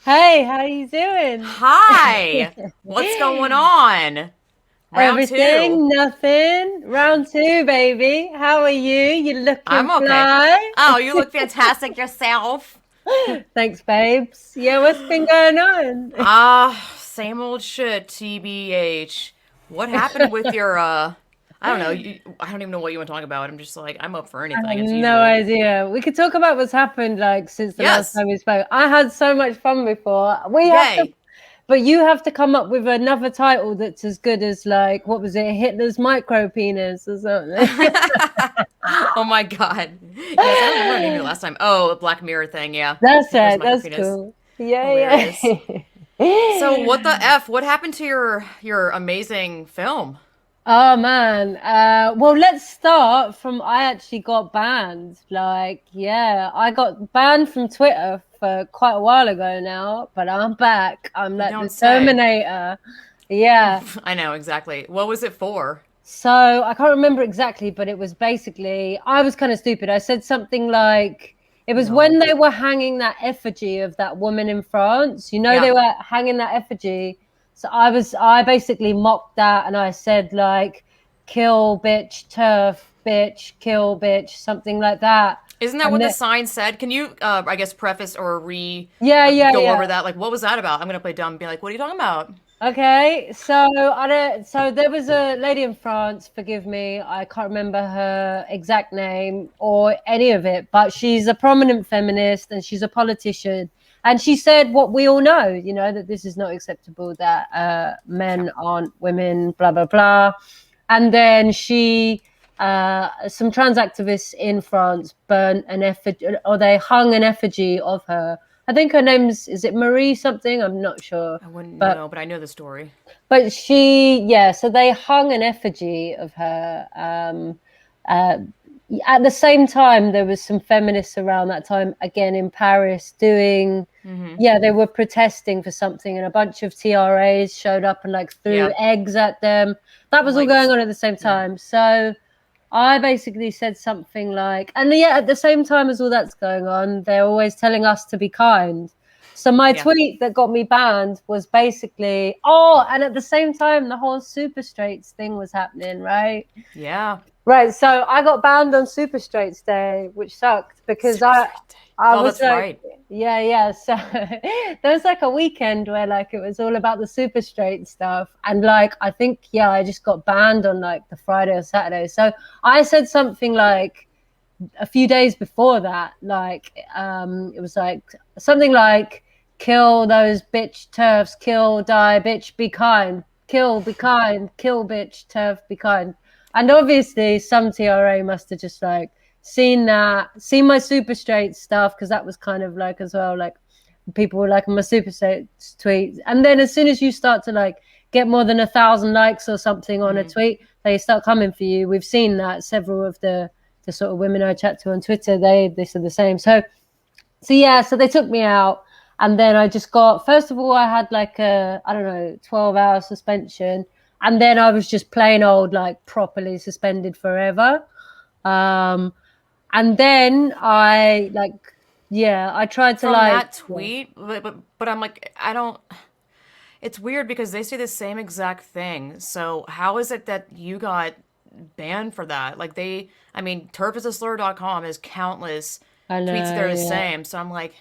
Hey, how you doing? Hi. What's going on? Round two. Everything, nothing. Round two, baby. How are you? You looking I'm okay. fly? Oh, you look fantastic yourself. Thanks, babes. Yeah, what's been going on? Same old shit, TBH. What happened with your I don't know, I don't even know what you want to talk about. I'm just like I'm up for I anything have as no usual. idea. We could talk about what's happened like since the last Yes. time we spoke. I had so much fun before. We have to, Yay. but you have to come up with another title that's as good as like what was it, Hitler's micro penis or something. Oh my God. Yes, I don't remember naming it last time. Oh, a Black Mirror thing, yeah. That's Hitler's it. micro That's penis. cool. Yeah, Hilarious. So what the yeah. F? What happened to your amazing film? Oh man. Well, let's start from I actually got banned. Like, yeah, I got banned from Twitter for quite a while ago now, but I'm back. I'm You like the don't say. Terminator. Yeah. I know exactly. What was it for? So I can't remember exactly, but it was basically I was kind of stupid. I said something like it was when No. they were hanging that effigy of that woman in France. You know, Yeah. they were hanging that effigy. So I basically mocked that and I said like kill bitch, turf bitch, kill bitch, something like that. Isn't that And what the then sign said? Can you, I guess, preface or yeah, yeah, go yeah. over that? Like, what was that about? I'm gonna play dumb and be like, what are you talking about? Okay, so I don't. So there was a lady in France. Forgive me, I can't remember her exact name or any of it, but she's a prominent feminist and she's a politician. And she said what we all know, that this is not acceptable, that Yeah. men aren't women, blah blah blah. And then some trans activists in France burnt an effigy, or they hung an effigy of her. I think her name's is it Marie something? I'm not sure, I wouldn't but know, but I know the story. yeah, so they hung an effigy of her. Uh, at the same time, there was some feminists around that time, again in Paris, Mm-hmm. yeah, they were protesting for something, and a bunch of TRAs showed up and like threw Yeah. eggs at them. That was all Like, going on at the same yeah. time. So I basically said something like, and yeah, at the same time as all that's going on, they're always telling us to be kind. So my Yeah. tweet that got me banned was basically, oh, and at the same time, the whole super straights thing was happening, right? Yeah. Right. So I got banned on Super Straights Day, which sucked because Super I straight day. I Oh, was that's like, right. yeah, yeah. So there was like a weekend where like it was all about the super straight stuff. And like I think, yeah, I just got banned on like the Friday or Saturday. So I said something like a few days before that, like it was like something like kill those bitch turfs, kill, die, bitch, be kind, kill, be kind, kill, bitch, turf, be kind. And obviously some TRA must have just like seen my super straight stuff, because that was kind of like as well, like people were liking my super straight tweets. And then as soon as you start to like get more than 1,000 likes or something on a Mm-hmm. tweet, they start coming for you. We've seen that several of the sort of women I chat to on Twitter, they said the same. So yeah, so they took me out, and then I just got, first of all, I had like a, I don't know, 12-hour suspension, and then I was just plain old like properly suspended forever. Um, and then I like, yeah, I tried to From like, that yeah. tweet, but I'm like, I don't. It's weird because they say the same exact thing. So how is it that you got banned for that? Like I mean, turfisaslur.com has countless I tweets that know, are the yeah. same. So I'm like,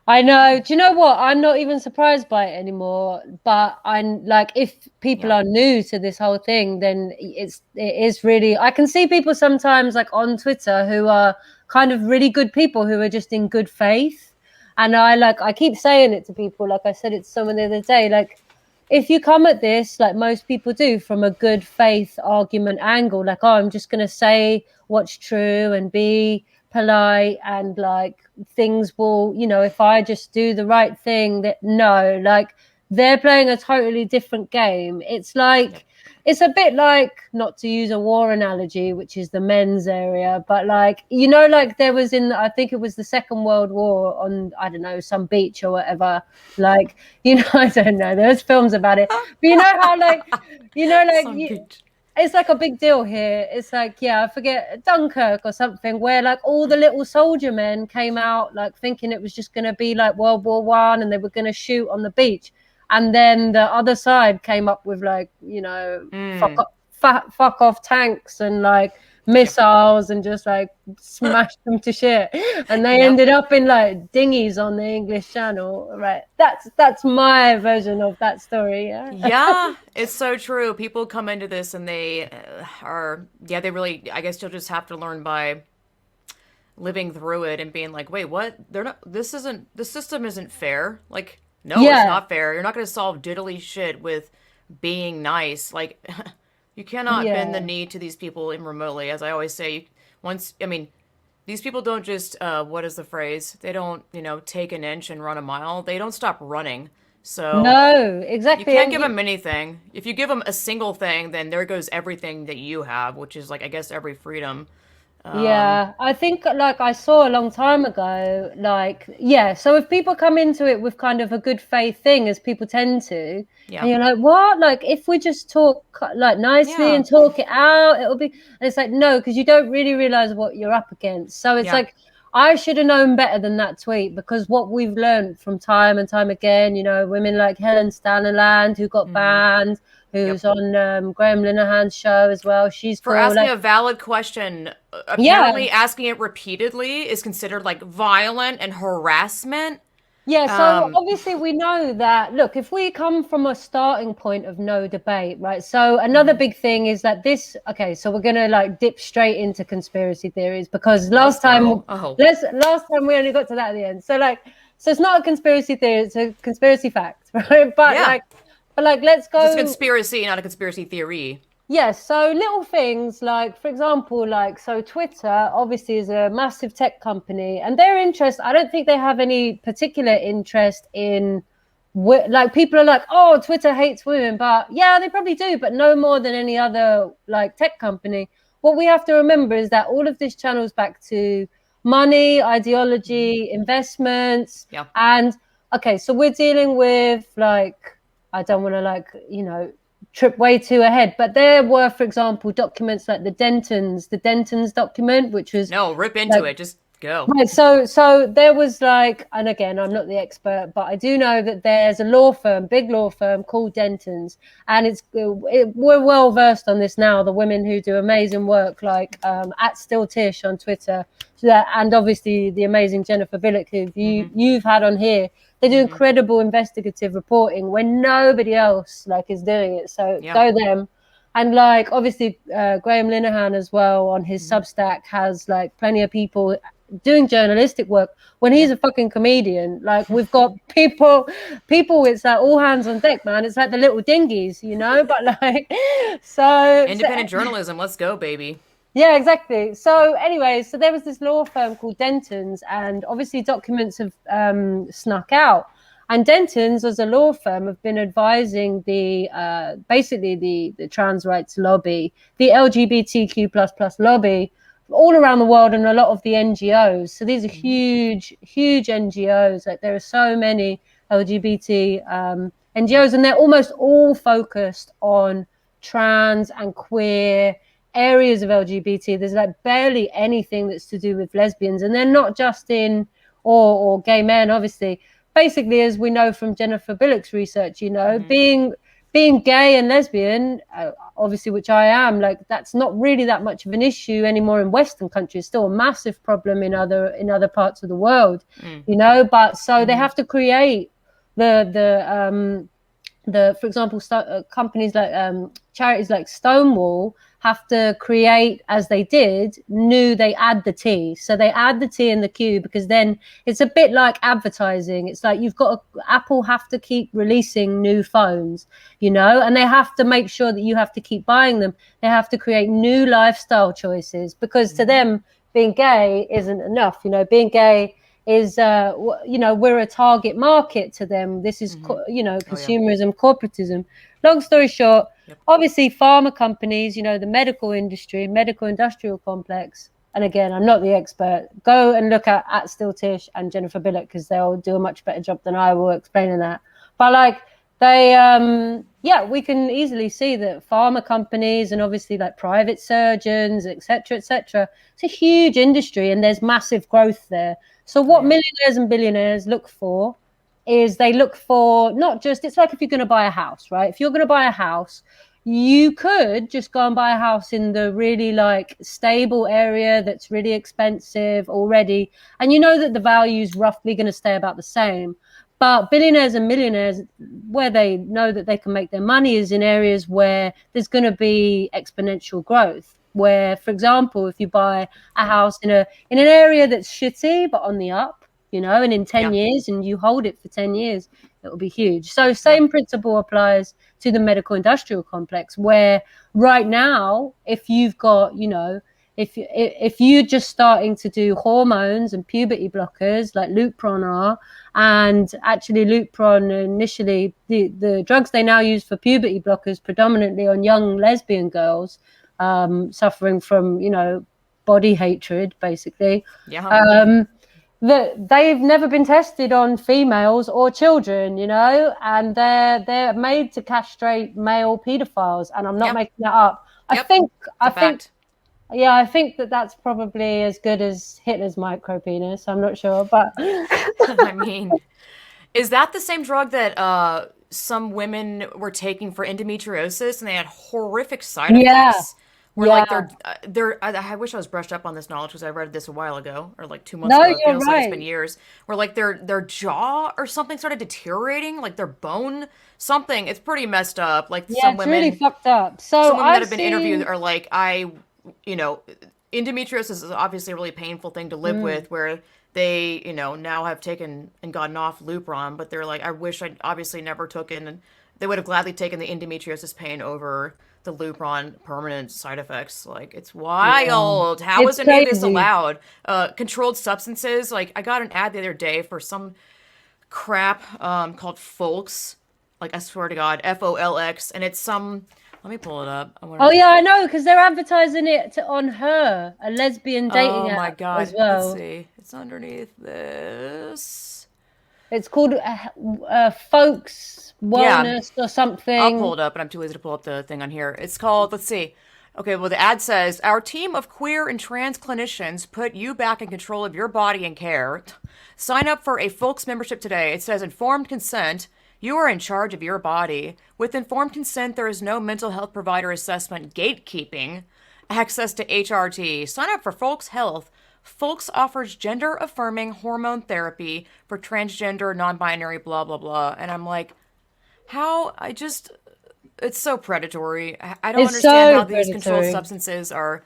I know. Do you know what? I'm not even surprised by it anymore. But I'm like, if people yeah, are new to this whole thing, then it is really. I can see people sometimes like on Twitter who are kind of really good people who are just in good faith, and I keep saying it to people. Like I said it to someone the other day. Like, if you come at this like most people do from a good faith argument angle, like, oh, I'm just gonna say what's true and be polite, and like things will, if I just do the right thing, that no, like they're playing a totally different game. yep. It's a bit like, not to use a war analogy, which is the men's area, but like, like there was I think it was the Second World War on, I don't know, some beach or whatever. Like, I don't know. There's films about it. But you know how like, Some you, bitch. it's like a big deal here. It's like, yeah, I forget, Dunkirk or something, where like all the little soldier men came out like thinking it was just going to be like World War One and they were going to shoot on the beach. And then the other side came up with like, you know, fuck off tanks and like Yep. missiles and just like smashed them to shit. And they Yep. ended up in like dinghies on the English Channel. Right. That's my version of that story. Yeah. Yeah, it's so true. People come into this and they yeah, they really, I guess you'll just have to learn by living through it and being like, wait, what? They're not, the system isn't fair. Like, no, it's Yeah. not fair. You're not going to solve diddly shit with being nice. Like, you cannot bend the Yeah. knee to these people in remotely. As I always say, once, I mean, these people don't just, what is the phrase? They don't, take an inch and run a mile. They don't stop running. So No, you exactly. can't And give them anything. If you give them a single thing, then there goes everything that you have, which is like, I guess, every freedom. yeah, I think like I saw a long time ago, like, yeah, so if people come into it with kind of a good faith thing, as people tend to, Yeah. and you're like, what? Like, if we just talk like nicely Yeah. and talk it out, it'll be, and it's like, no, because you don't really realize what you're up against. So it's Yeah. like, I should have known better than that tweet, because what we've learned from time and time again, you know, women like Helen Staniland, who got banned, Yep. who's on Graham Linehan's show as well. She's For cool. asking Like, a valid question, yeah. apparently asking it repeatedly is considered like violent and harassment. Yeah, so Um, obviously we know that, look, if we come from a starting point of no debate, right? So another big thing is that this, okay, so we're gonna like dip straight into conspiracy theories, because let's go. Oh, last time we only got to that at the end. So like, so it's not a conspiracy theory, it's a conspiracy fact, right? yeah. But like let's It's just a go. conspiracy, not a conspiracy theory. Yes, so little things like, for example, like, so Twitter obviously is a massive tech company, and their interest, I don't think they have any particular interest in, like, people are like, oh, Twitter hates women, but yeah, they probably do, but no more than any other like tech company. What we have to remember is that all of this channels back to money, ideology, investments, Yeah. and okay, so we're dealing with like, I don't want to like, you know, trip way too ahead. But there were, for example, documents like the Dentons document, which was No, rip into like, it. Just go. right. So there was like, and again, I'm not the expert, but I do know that there's a law firm, big law firm called Dentons, and we're well versed on this now. The women who do amazing work, like at Still Tish on Twitter, so that, and obviously the amazing Jennifer Billick, who you've had on here. They do incredible investigative reporting when nobody else like is doing it. So Yeah. go them. And like obviously Graham Linehan as well on his Substack has like plenty of people doing journalistic work when he's Yeah. a fucking comedian. Like we've got people, it's like all hands on deck, man. It's like the little dinghies, you know. But like, so Independent journalism. Let's go, baby. yeah, exactly. So anyway, so there was this law firm called Dentons, and obviously documents have snuck out. And Dentons, as a law firm, have been advising the basically the trans rights lobby, the LGBTQ plus lobby, all around the world, and a lot of the NGOs. So these are huge, huge NGOs. Like there are so many LGBT NGOs, and they're almost all focused on trans and queer areas of LGBT. There's like barely anything that's to do with lesbians, and they're not just in or gay men, obviously. Basically, as we know from Jennifer Billick's research, you know, being gay and lesbian, obviously, which I am, like that's not really that much of an issue anymore in Western countries. Still a massive problem in other parts of the world, you know. But so they have to create the for example, companies like charities like Stonewall have to create, as they did, they add the T. So they add the T in the Q, because then it's a bit like advertising. It's like Apple have to keep releasing new phones, you know, and they have to make sure that you have to keep buying them. They have to create new lifestyle choices, because to them, being gay isn't enough. You know, being gay is you know, we're a target market to them. This is you know, consumerism, corporatism. Long story short, obviously pharma companies, you know, the medical industry, medical industrial complex, and again, I'm not the expert. Go and look at Still Tish and Jennifer Billick, because they'll do a much better job than I will explaining that. But like they yeah, we can easily see that pharma companies and obviously like private surgeons, etc., it's a huge industry and there's massive growth there. So what Yeah. millionaires and billionaires look for is they look for not just, it's like if you're going to buy a house, right? If you're going to buy a house, you could just go and buy a house in the really like stable area that's really expensive already, and you know that the value is roughly going to stay about the same. But billionaires and millionaires, where they know that they can make their money is in areas where there's going to be exponential growth. Where, for example, if you buy a house in an area that's shitty but on the up, you know, and in 10 Yeah. years and you hold it for 10 years, it will be huge. So Yeah. same principle applies to the medical industrial complex, where right now, if you've got, you know, if you're just starting to do hormones and puberty blockers like Lupron are, and actually Lupron initially, the drugs they now use for puberty blockers predominantly on young lesbian girls suffering from, you know, body hatred, basically. Yeah. That they've never been tested on females or children, you know, and they're made to castrate male pedophiles, and I'm not Yeah. making that up. I Yep. think It's a I think fact. yeah, I think that that's probably as good as Hitler's micro penis. I'm not sure, but I mean, is that the same drug that some women were taking for endometriosis and they had horrific side yeah, effects? Where yeah. like I wish I was brushed up on this knowledge because I read this a while ago or like 2 months No, ago. It you're feels like it's been right. years. Where like their jaw or something started deteriorating, like their bone, something. It's pretty messed up. Like Yeah, it's really fucked up. So some women that I've have been interviewed seen. are like, you know, endometriosis is obviously a really painful thing to live Mm, with, where they, you know, now have taken and gotten off Lupron, but they're like, I wish I'd obviously never taken, and they would have gladly taken the endometriosis pain over the Lupron permanent side effects. Like, it's yeah, wild. How it's is any of this crazy. allowed? Controlled substances. Like, I got an ad the other day for some crap called Folks. Like, I swear to God, Folx, and it's some. Let me pull it up. I Oh want to. yeah, I know, because they're advertising it on Her, a lesbian dating Oh app my as God. Let's well. see. It's underneath this. It's called Folks Yeah, Wellness or I'll pull something. it up, but I'm too lazy to pull up the thing on here. It's called, let's see. Okay, well, the ad says, our team of queer and trans clinicians put you back in control of your body and care. Sign up for a Folks membership today. It says informed consent. You are in charge of your body. With informed consent, there is no mental health provider assessment gatekeeping. Access to HRT. Sign up for Folks Health. Folks offers gender affirming hormone therapy for transgender, non binary, blah, blah, blah. And I'm like, how? It's so predatory. I don't It's understand how so these controlled predatory. substances are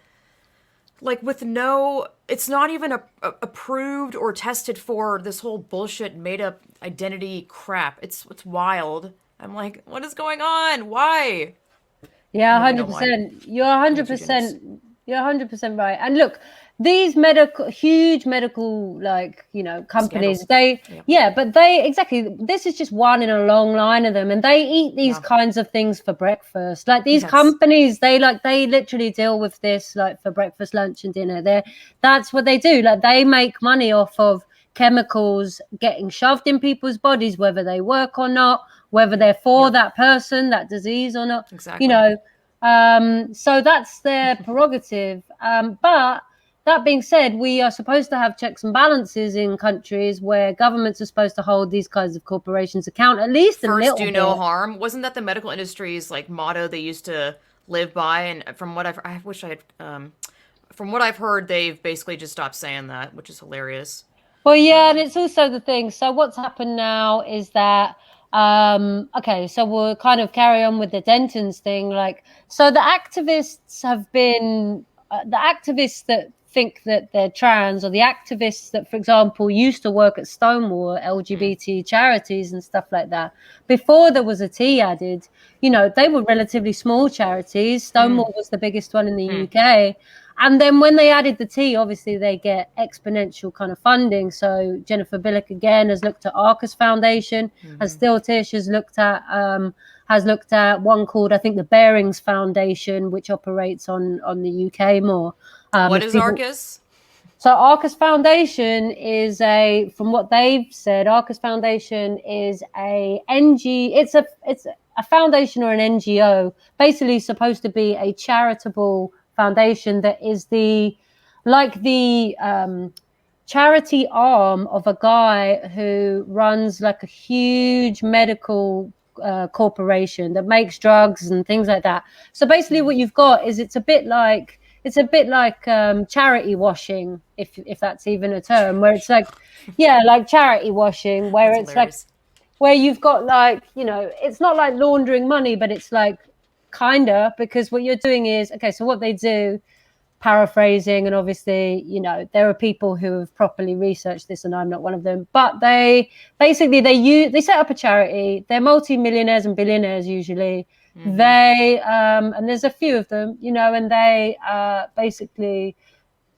like with no, it's not even approved or tested for this whole bullshit made up identity crap. It's wild. I'm like, what is going on? Why? I Yeah, don't even know why. 100%. You're I hate eugenics. 100%. You're 100% right. And look, these huge medical, like, you know, companies, Scandals. they, Yeah. yeah, but they, exactly, this is just one in a long line of them. And they eat these Yeah. kinds of things for breakfast. Like these Yes. companies, they literally deal with this, like, for breakfast, lunch, and dinner. That's what they do. Like, they make money off of chemicals getting shoved in people's bodies, whether they work or not, whether they're for Yep. that person, that disease or not, you Exactly. know. So that's their prerogative. But that being said, we are supposed to have checks and balances in countries where governments are supposed to hold these kinds of corporations account at least a First, little do no bit. harm. Wasn't that the medical industry's like motto they used to live by? And from what I wish I had, from what I've heard, they've basically just stopped saying that, which is hilarious. Well, yeah, and it's also the thing. So what's happened now is that okay, so we'll kind of carry on with the Dentons thing. Like, so the activists have been the activists that think that they're trans, or the activists that, for example, used to work at Stonewall, Mm. LGBT charities and stuff like that. Before there was a T added, you know, they were relatively small charities. Mm. Stonewall was the biggest one in the Mm. UK. And then when they added the T, obviously they get exponential kind of funding. So Jennifer Billick again has looked at Arcus Foundation, and Mm-hmm. Still Tish has looked at one called, I think, the Bearings Foundation, which operates on the UK more. What If is people, Arcus? so Arcus Foundation is from what they've said, Arcus Foundation is a NG. It's a foundation or an NGO, basically supposed to be a charitable foundation that is the charity arm of a guy who runs like a huge medical corporation that makes drugs and things like that. So basically what you've got is it's a bit like charity washing, if that's even a term, where it's like, yeah, like charity washing, where That's it's like, hilarious. where you've got like, it's not like laundering money, but it's like kinda, because what you're doing is, okay, so what they do, paraphrasing, and obviously, there are people who have properly researched this and I'm not one of them, but they basically they set up a charity. They're multi-millionaires and billionaires usually. They and there's a few of them, and they basically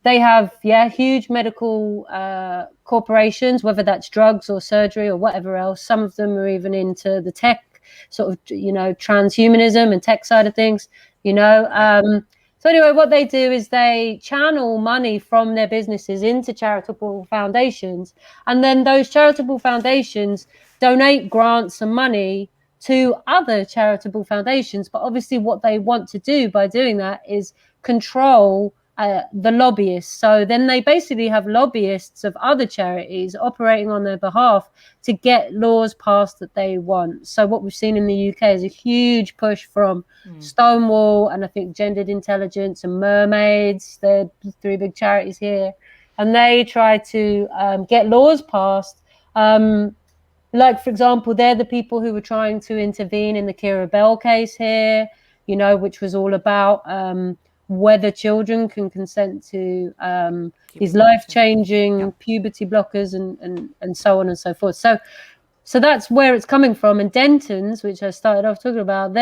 they have huge medical corporations, whether that's drugs or surgery or whatever else. Some of them are even into the tech sort of transhumanism and tech side of things. So anyway, what they do is they channel money from their businesses into charitable foundations, and then those charitable foundations donate grants and money to other charitable foundations. But obviously what they want to do by doing that is control the lobbyists. So then they basically have lobbyists of other charities operating on their behalf to get laws passed that they want. So what we've seen in the UK is a huge push from Stonewall, and I think Gendered Intelligence and Mermaids. They're three big charities here, and they try to get laws passed. Like, for example, they're the people who were trying to intervene in the Kira Bell case here, which was all about whether children can consent to these life-changing puberty blockers and so on and so forth. So that's where it's coming from. And Denton's, which I started off talking about,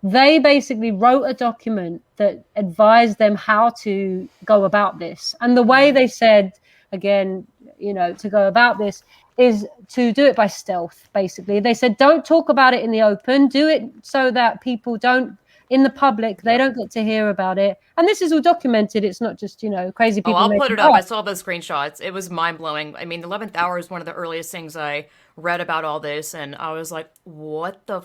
they basically wrote a document that advised them how to go about this. And the way they said, again, to go about this is to do it by stealth, basically. They said, don't talk about it in the open. Do it so that people don't, in the public, they don't get to hear about it. And this is all documented. It's not just, crazy people. I'll put it up. I saw those screenshots. It was mind-blowing. I mean, the 11th hour is one of the earliest things I read about all this, and I was like, what the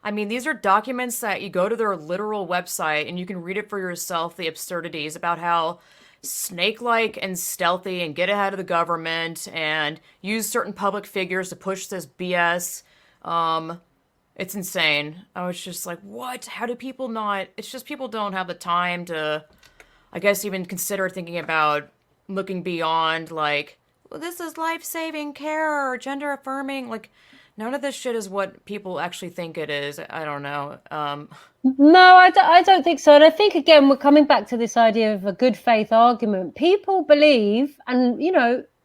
I mean, these are documents that you go to their literal website and you can read it for yourself, the absurdities about how snake-like and stealthy and get ahead of the government and use certain public figures to push this BS. It's insane. I was just like, what? How do people not? It's just people don't have the time to, I guess, even consider thinking about looking beyond, like, well, this is life-saving care or gender-affirming. Like, none of this shit is what people actually think it is. I don't know. No, I don't think so. And I think, again, we're coming back to this idea of a good faith argument. People believe, and,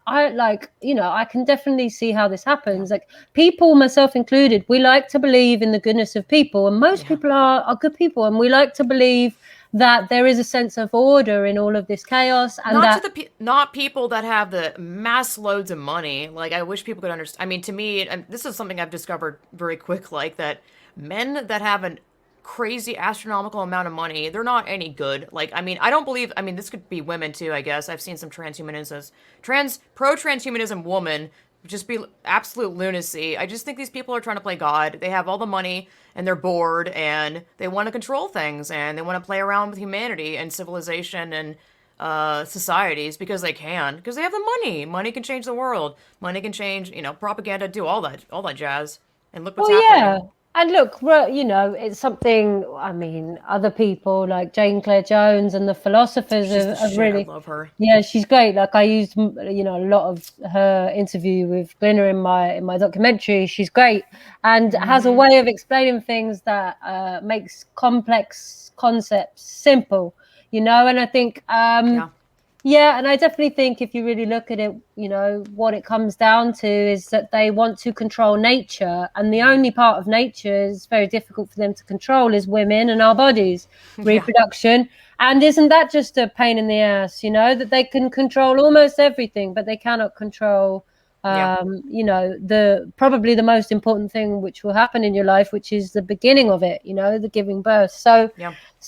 I can definitely see how this happens. Like, people, myself included, we like to believe in the goodness of people, and most people are good people, and we like to believe that there is a sense of order in all of this chaos, and not people that have the mass loads of money. Like, I wish people could understand. I mean, to me, and this is something I've discovered very quick, like that men that have an crazy astronomical amount of money, they're not any good. Like, I mean, I don't believe, I mean, this could be women too, I guess. I've seen some pro-transhumanism woman just be absolute lunacy. I just think these people are trying to play God. They have all the money and they're bored and they want to control things and they want to play around with humanity and civilization and societies because they can, because they have the money. Money can change the world. Money can change, propaganda, do all that jazz. And look what's happening. Yeah. And look, it's something, I mean, other people like Jane Clare Jones and the philosophers have really... I love her. Yeah, she's great. Like, I used, a lot of her interview with Glinner in my documentary. She's great and has a way of explaining things that makes complex concepts simple, and I think... Yeah, and I definitely think if you really look at it, what it comes down to is that they want to control nature. And the only part of nature is very difficult for them to control is women and our bodies, reproduction. And isn't that just a pain in the ass, that they can control almost everything, but they cannot control, probably the most important thing which will happen in your life, which is the beginning of it, the giving birth. So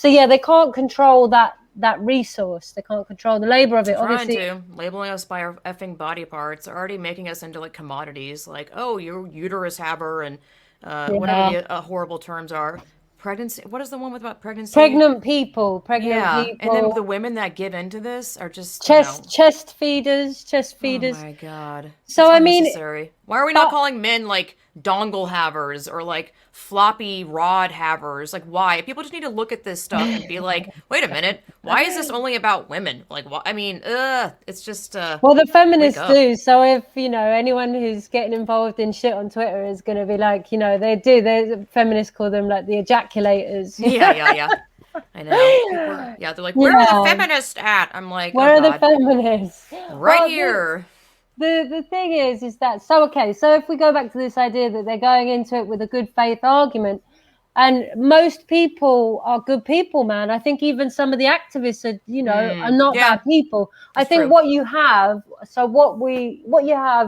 they can't control that resource. They can't control the labor of it. Obviously, labeling us by our effing body parts, are already making us into like commodities. Like, oh, you're uterus haver, and whatever Yeah. the horrible terms are. Pregnancy. What is the one with about pregnancy? Pregnant Yeah, and then the people, women that give into this are just, chest oh feeders. my God. It's So I mean, unnecessary. Why are we not but calling men like dongle havers or like floppy rod havers? Like, why? People just need to look at this stuff and be like, wait a minute, why is this only about women? Like, why? I mean, it's just, well, the wake feminists up. do. So if anyone who's getting involved in shit on Twitter is going to be like, they do. The feminists call them like the ejaculators. Yeah, yeah, yeah. I know. People are, yeah, they're like, where are the Yeah. feminists at? I'm like, oh Where are the God, feminists? right Well, here. the thing is that so if we go back to this idea that they're going into it with a good faith argument, and most people are good people, man. I think even some of the activists are not Yeah, bad people. I that's think true. what you have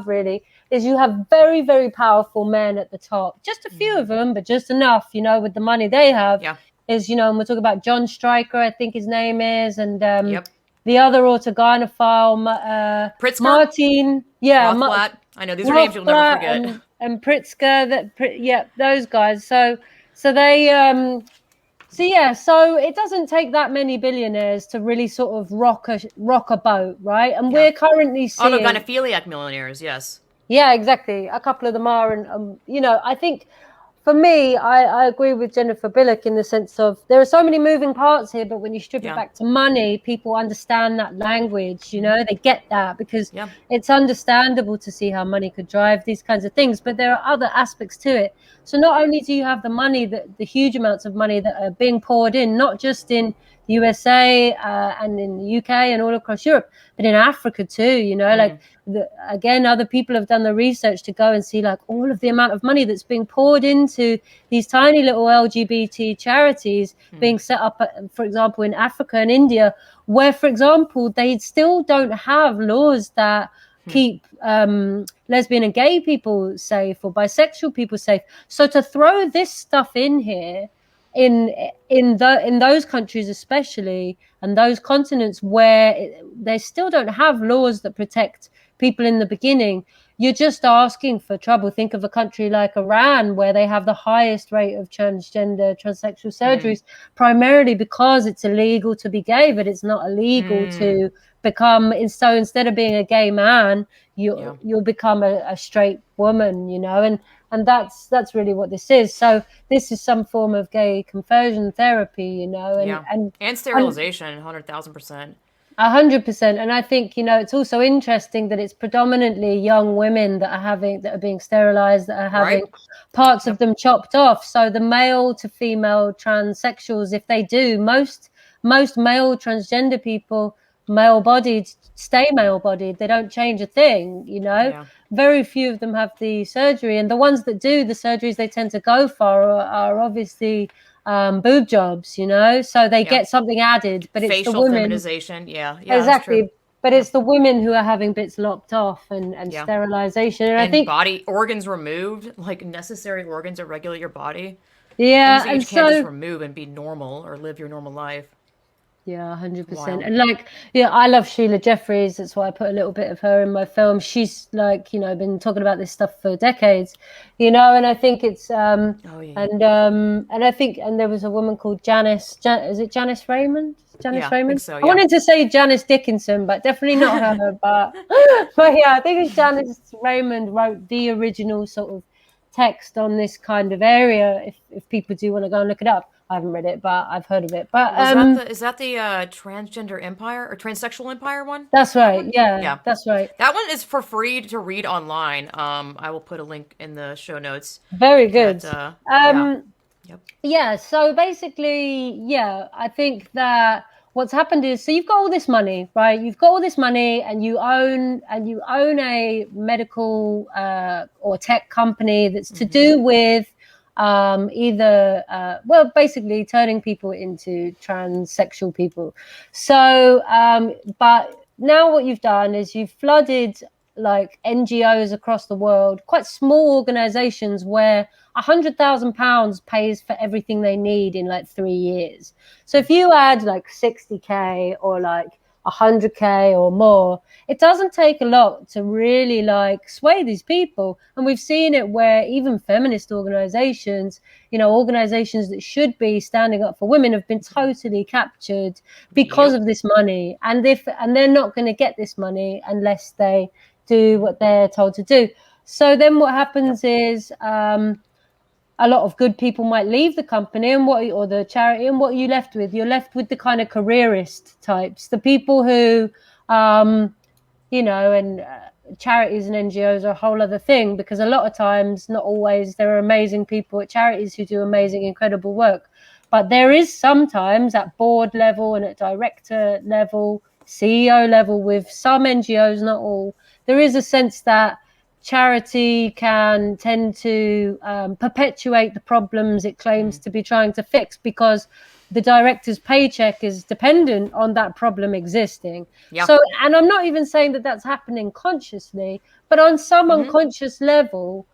really is you have very, very powerful men at the top, just a few of them, but just enough, with the money they have. Yeah. And we're talking about John Stryker, I think his name is, and Yep. the other autogynephile, Pritzker, Martin, yeah, Rothblatt. I know these are names you'll never Rothblatt forget. and Pritzker, yeah, those guys. So they, so it doesn't take that many billionaires to really sort of rock a boat, right? And Yeah. we're currently seeing, Autogynephiliac millionaires, yes. yeah, exactly. A couple of them are, and I think for me, I agree with Jennifer Billock in the sense of there are so many moving parts here, but when you strip it Yeah. back to money, people understand that language, they get that because Yeah. it's understandable to see how money could drive these kinds of things, but there are other aspects to it. So not only do you have the money, the huge amounts of money that are being poured in, not just in the USA and in the UK and all across Europe, but in Africa too, like again, other people have done the research to go and see like all of the amount of money that's being poured into these tiny little LGBT charities being set up, for example, in Africa and India, where, for example, they still don't have laws that keep lesbian and gay people safe or bisexual people safe. So to throw this stuff in here in those countries especially, and those continents where they still don't have laws that protect people in the beginning, you're just asking for trouble. Think of a country like Iran, where they have the highest rate of transsexual surgeries, primarily because it's illegal to be gay, but it's not illegal to become. So instead of being a gay man, you'll become a straight woman, and that's really what this is. So this is some form of gay conversion therapy, Yeah. And sterilization, 100,000%. 100%. And I think, it's also interesting that it's predominantly young women that are being sterilized, that are having Right? parts of Yep. them chopped off. So the male to female transsexuals, if they do, most male transgender people, male bodied, stay male bodied. They don't change a thing, Yeah. Very few of them have the surgery. And the ones that do the surgeries they tend to go for are obviously boob jobs, so they Yeah. get something added, but it's the Facial women. feminization. Yeah. Yeah, that's true. Exactly, but Yep. it's the women who are having bits lopped off and Yeah. sterilization. And I And think, body organs removed, like necessary organs that regulate your body. Things yeah, that you and can't just so remove and be normal or live your normal life. yeah, 100%. Wild. And I love Sheila Jeffries. That's why I put a little bit of her in my film. She's been talking about this stuff for decades, and I think it's Oh, yeah. and I think, and there was a woman called is it Janice Raymond? Yeah, Janice I think Raymond. so. I Yeah. wanted to say Janice Dickinson, but definitely not her. But yeah, I think it's Janice Raymond wrote the original sort of text on this kind of area. If people do want to go and look it up, I haven't read it, but I've heard of it. But Is that the transgender empire or transsexual empire one? that's That right. one? Yeah, Yeah. that's right. That one is for free to read online. I will put a link in the show notes. Very good. That yeah. Yep. Yeah. So basically, yeah, I think that what's happened is, so you've got all this money, right? You've got all this money, and you own a medical or tech company that's to do with either basically turning people into transsexual people. So but now what you've done is you've flooded like NGOs across the world, quite small organizations, where £100,000 pays for everything they need in like 3 years. So if you add like 60k or like 100K or more. It doesn't take a lot to really like sway these people. And we've seen it where even feminist organizations, organizations that should be standing up for women have been totally captured because of this money. And they're not going to get this money unless they do what they're told to do. So then what happens is a lot of good people might leave the company or the charity, and what are you left with? You're left with the kind of careerist types, the people who, and charities and NGOs are a whole other thing, because a lot of times, not always, there are amazing people at charities who do amazing, incredible work. But there is sometimes at board level and at director level, CEO level with some NGOs, not all, there is a sense that charity can tend to perpetuate the problems it claims to be trying to fix, because the director's paycheck is dependent on that problem existing. Yeah. So, and I'm not even saying that that's happening consciously, but on some unconscious level,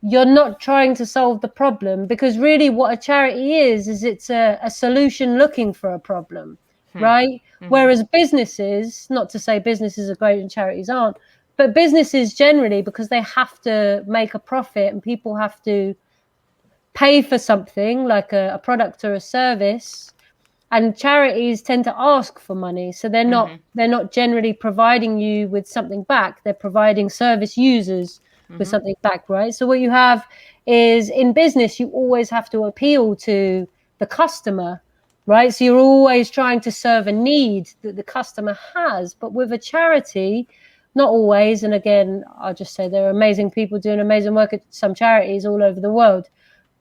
you're not trying to solve the problem, because really what a charity is it's a solution looking for a problem, right? Whereas businesses, not to say businesses are great and charities aren't, but businesses generally, because they have to make a profit and people have to pay for something like a product or a service, and charities tend to ask for money. So they're not generally providing you with something back. They're providing service users with something back, right? So what you have is, in business, you always have to appeal to the customer, right? So you're always trying to serve a need that the customer has. But with a charity, not always. And again, I'll just say there are amazing people doing amazing work at some charities all over the world.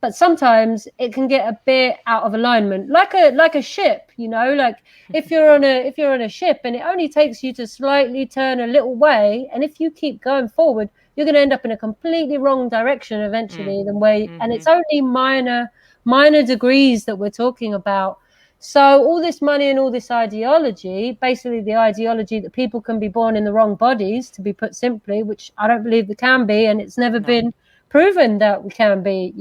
But sometimes it can get a bit out of alignment, like a ship, like if you're on a ship and it only takes you to slightly turn a little way, and if you keep going forward, you're going to end up in a completely wrong direction eventually. And it's only minor degrees that we're talking about. So all this money and all this ideology, basically the ideology that people can be born in the wrong bodies, to be put simply, which I don't believe they can be, and it's never been proven that we can be,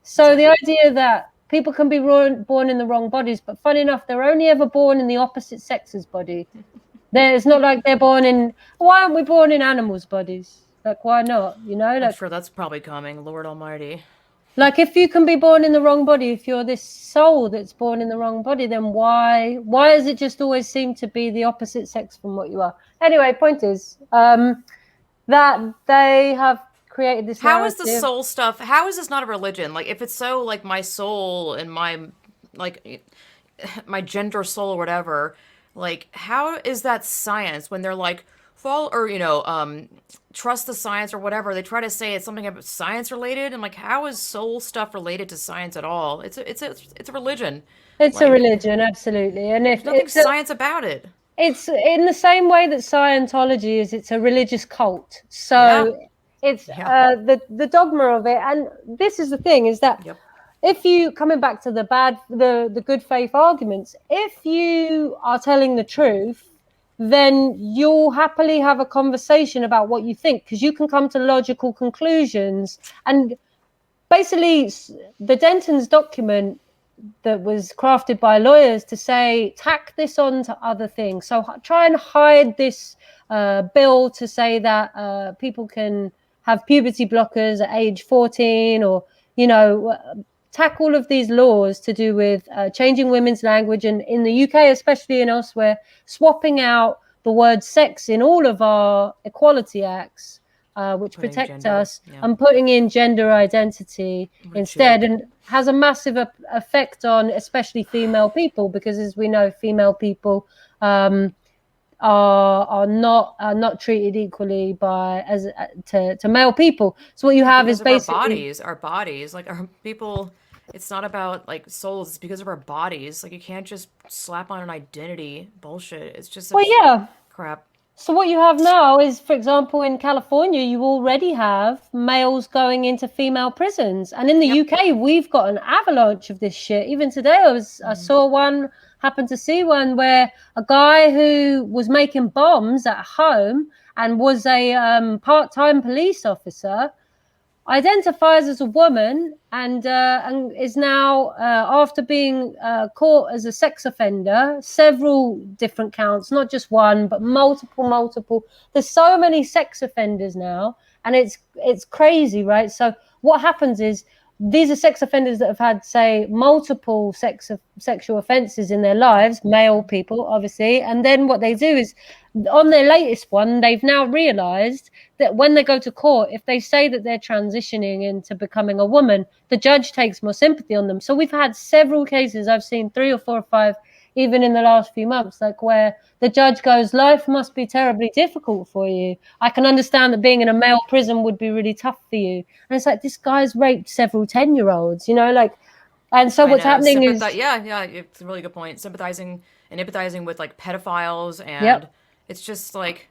So the idea that people can be born in the wrong bodies, but funny enough, they're only ever born in the opposite sex's body. It's not like they're born in, why aren't we born in animals' bodies? Like, why not? I'm sure that's probably coming, Lord Almighty. Like, if you can be born in the wrong body, if you're this soul that's born in the wrong body, then why does it just always seem to be the opposite sex from what you are? Anyway, point is that they have created this narrative. How is the soul stuff, how is this not a religion? Like, if it's so, like, my soul and my gender soul or whatever, like, how is that science when they're like, follow, or, trust the science or whatever? They try to say it's something about science related, and like, how is soul stuff related to science at all? It's a religion. It's a religion, absolutely. And if there's nothing science about it. It's in the same way that Scientology is. It's a religious cult. So it's the dogma of it. And this is the thing: is that if you, coming back to the good faith arguments, if you are telling the truth, then you'll happily have a conversation about what you think, because you can come to logical conclusions. And basically, the Denton's document that was crafted by lawyers to say, tack this on to other things. So try and hide this bill to say that people can have puberty blockers at age 14, or, tack all of these laws to do with changing women's language, and in the UK, especially, and elsewhere, swapping out the word sex in all of our equality acts, which protect us, and putting in gender identity instead, and has a massive effect on especially female people, because as we know, female people are not treated equally to male people. So what you have is basically our bodies, like our people. It's not about like souls. It's because of our bodies. Like, you can't just slap on an identity bullshit. It's just crap. So what you have now is, for example, in California, you already have males going into female prisons. And in the UK, we've got an avalanche of this shit. Even today, I happened to see one where a guy who was making bombs at home and was a part-time police officer identifies as a woman and is now, after being caught as a sex offender, several different counts, not just one, but multiple. There's so many sex offenders now, and it's crazy, right? So what happens is these are sex offenders that have had, say, multiple sexual offences in their lives, male people, obviously. And then what they do is, on their latest one, they've now realised that when they go to court, if they say that they're transitioning into becoming a woman, the judge takes more sympathy on them. So we've had several cases, I've seen 3 or 4 or 5, even in the last few months, like where the judge goes, life must be terribly difficult for you. I can understand that being in a male prison would be really tough for you. And it's like, this guy's raped several 10-year-olds, like, and so I what's know. happening is, Yeah, it's a really good point. Sympathizing and empathizing with like pedophiles, and yep, it's just like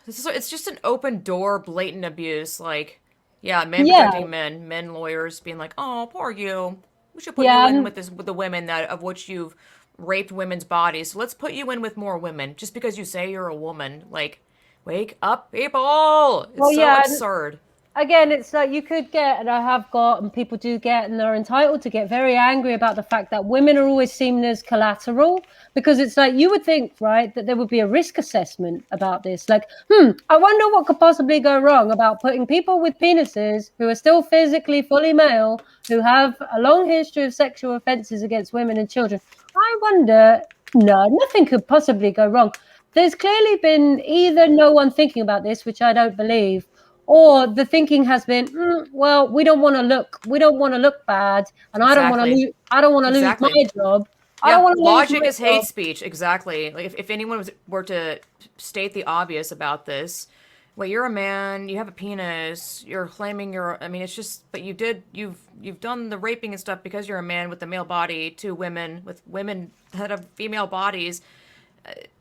it's just an open door, blatant abuse. Like, yeah, men yeah, protecting men lawyers being like, "Oh, poor you. We should put you yeah, in with the women that of which you've raped women's bodies. So let's put you in with more women just because you say you're a woman." Like, wake up, people! It's well, so yeah. absurd. Again, it's like you could get, and I have got, and people do get, and they're entitled to get very angry about the fact that women are always seen as collateral, because it's like, you would think, right, that there would be a risk assessment about this. Like, I wonder what could possibly go wrong about putting people with penises who are still physically fully male, who have a long history of sexual offences against women and children. I wonder, no, nothing could possibly go wrong. There's clearly been either no one thinking about this, which I don't believe, or the thinking has been, well, we don't want to look bad, and Exactly. I don't want to lose Exactly. my job. I don't Yeah, want to lose logic my is hate job. speech. Exactly. Like if anyone were to state the obvious about this, well, you're a man, you have a penis, you're claiming you're. I mean, it's just. But you've done the raping and stuff because you're a man with a male body to women with women that have female bodies.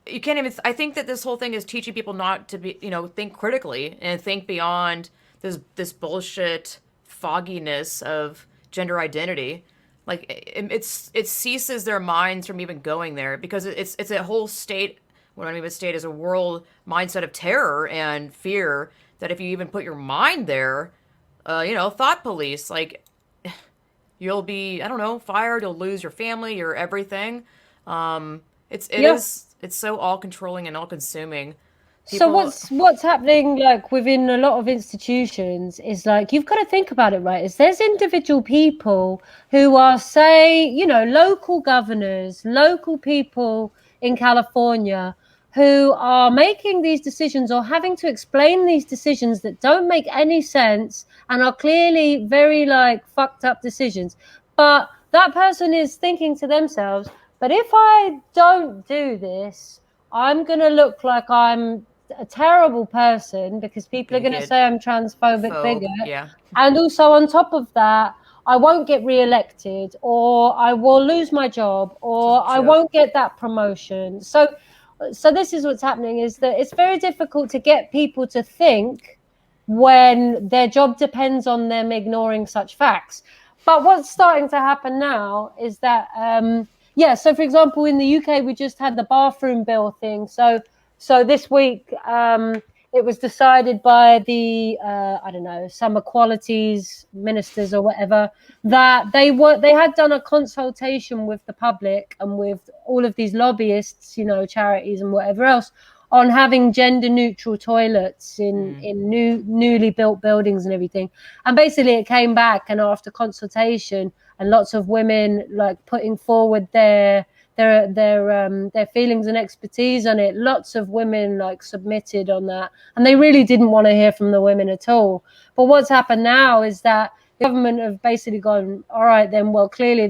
You can't even. I think that this whole thing is teaching people not to be, think critically and think beyond this bullshit fogginess of gender identity. Like it ceases their minds from even going there because it's a whole state. What I mean by state is a world mindset of terror and fear that if you even put your mind there, thought police, like you'll be, I don't know, fired, you'll lose your family, your everything. Yeah. It's so all controlling and all consuming. So People, what's happening, like, within a lot of institutions is, like, you've got to think about it, right? Is there's individual people who are, say, local governors, local people in California who are making these decisions or having to explain these decisions that don't make any sense and are clearly very, like, fucked up decisions. But that person is thinking to themselves, but if I don't do this, I'm going to look like I'm a terrible person because people are going to bigot, say I'm transphobic phobe, bigot. yeah, And also, on top of that, I won't get re-elected, or I will lose my job, it's a or I joke. won't get that promotion. So this is what's happening, is that it's very difficult to get people to think when their job depends on them ignoring such facts. But what's starting to happen now is that, yeah, so for example, in the UK, we just had the bathroom bill thing. So this week, it was decided by the, I don't know, some equalities ministers or whatever, that they had done a consultation with the public and with all of these lobbyists, charities and whatever else, on having gender neutral toilets in newly built buildings and everything. And basically it came back, and after consultation and lots of women, like, putting forward their feelings and expertise on it, lots of women, like, submitted on that, and they really didn't want to hear from the women at all. But what's happened now is that the government have basically gone, all right then, well, clearly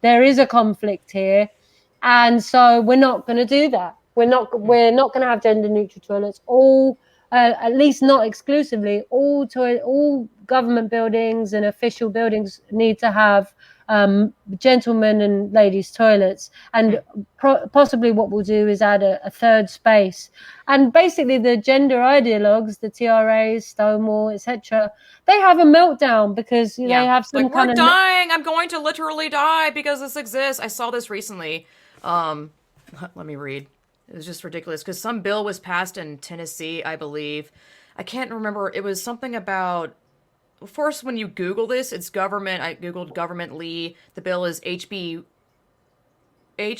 there is a conflict here, and so we're not going to do that. We're not going to have gender neutral toilets. All, at least not exclusively, all government buildings and official buildings need to have gentlemen and ladies toilets. And possibly what we'll do is add a third space. And basically the gender ideologues, the TRAs, Stonewall, etc., they have a meltdown because they Yeah, have like some we're kind of, dying. I'm going to literally die because this exists. I saw this recently. Um, let me read. It was just ridiculous because some bill was passed in Tennessee, I believe. I can't remember. It was something about first, when you Google this, it's government. I Googled government Lee. The bill is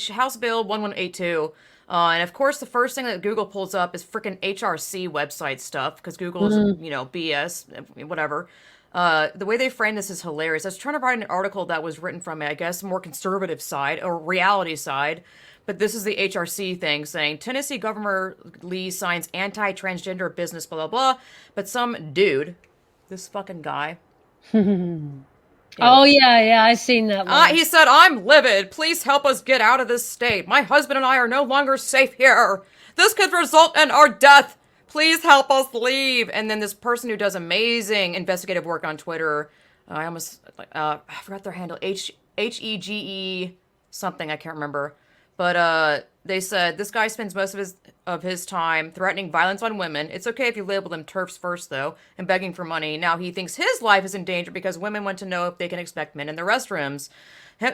House Bill 1182. And of course, the first thing that Google pulls up is freaking HRC website stuff because Google is, BS, whatever. The way they frame this is hilarious. I was trying to write an article that was written from, I guess, more conservative side or reality side. But this is the HRC thing saying Tennessee Governor Lee signs anti-transgender business, blah, blah, blah. But some dude, this fucking guy. Oh, yeah, I've seen that one. He said, I'm livid. Please help us get out of this state. My husband and I are no longer safe here. This could result in our death. Please help us leave. And then this person who does amazing investigative work on Twitter, I forgot their handle, Hege something, I can't remember. But they said this guy spends most of his time threatening violence on women. It's okay if you label them TERFs first, though, and begging for money. Now he thinks his life is in danger because women want to know if they can expect men in their restrooms.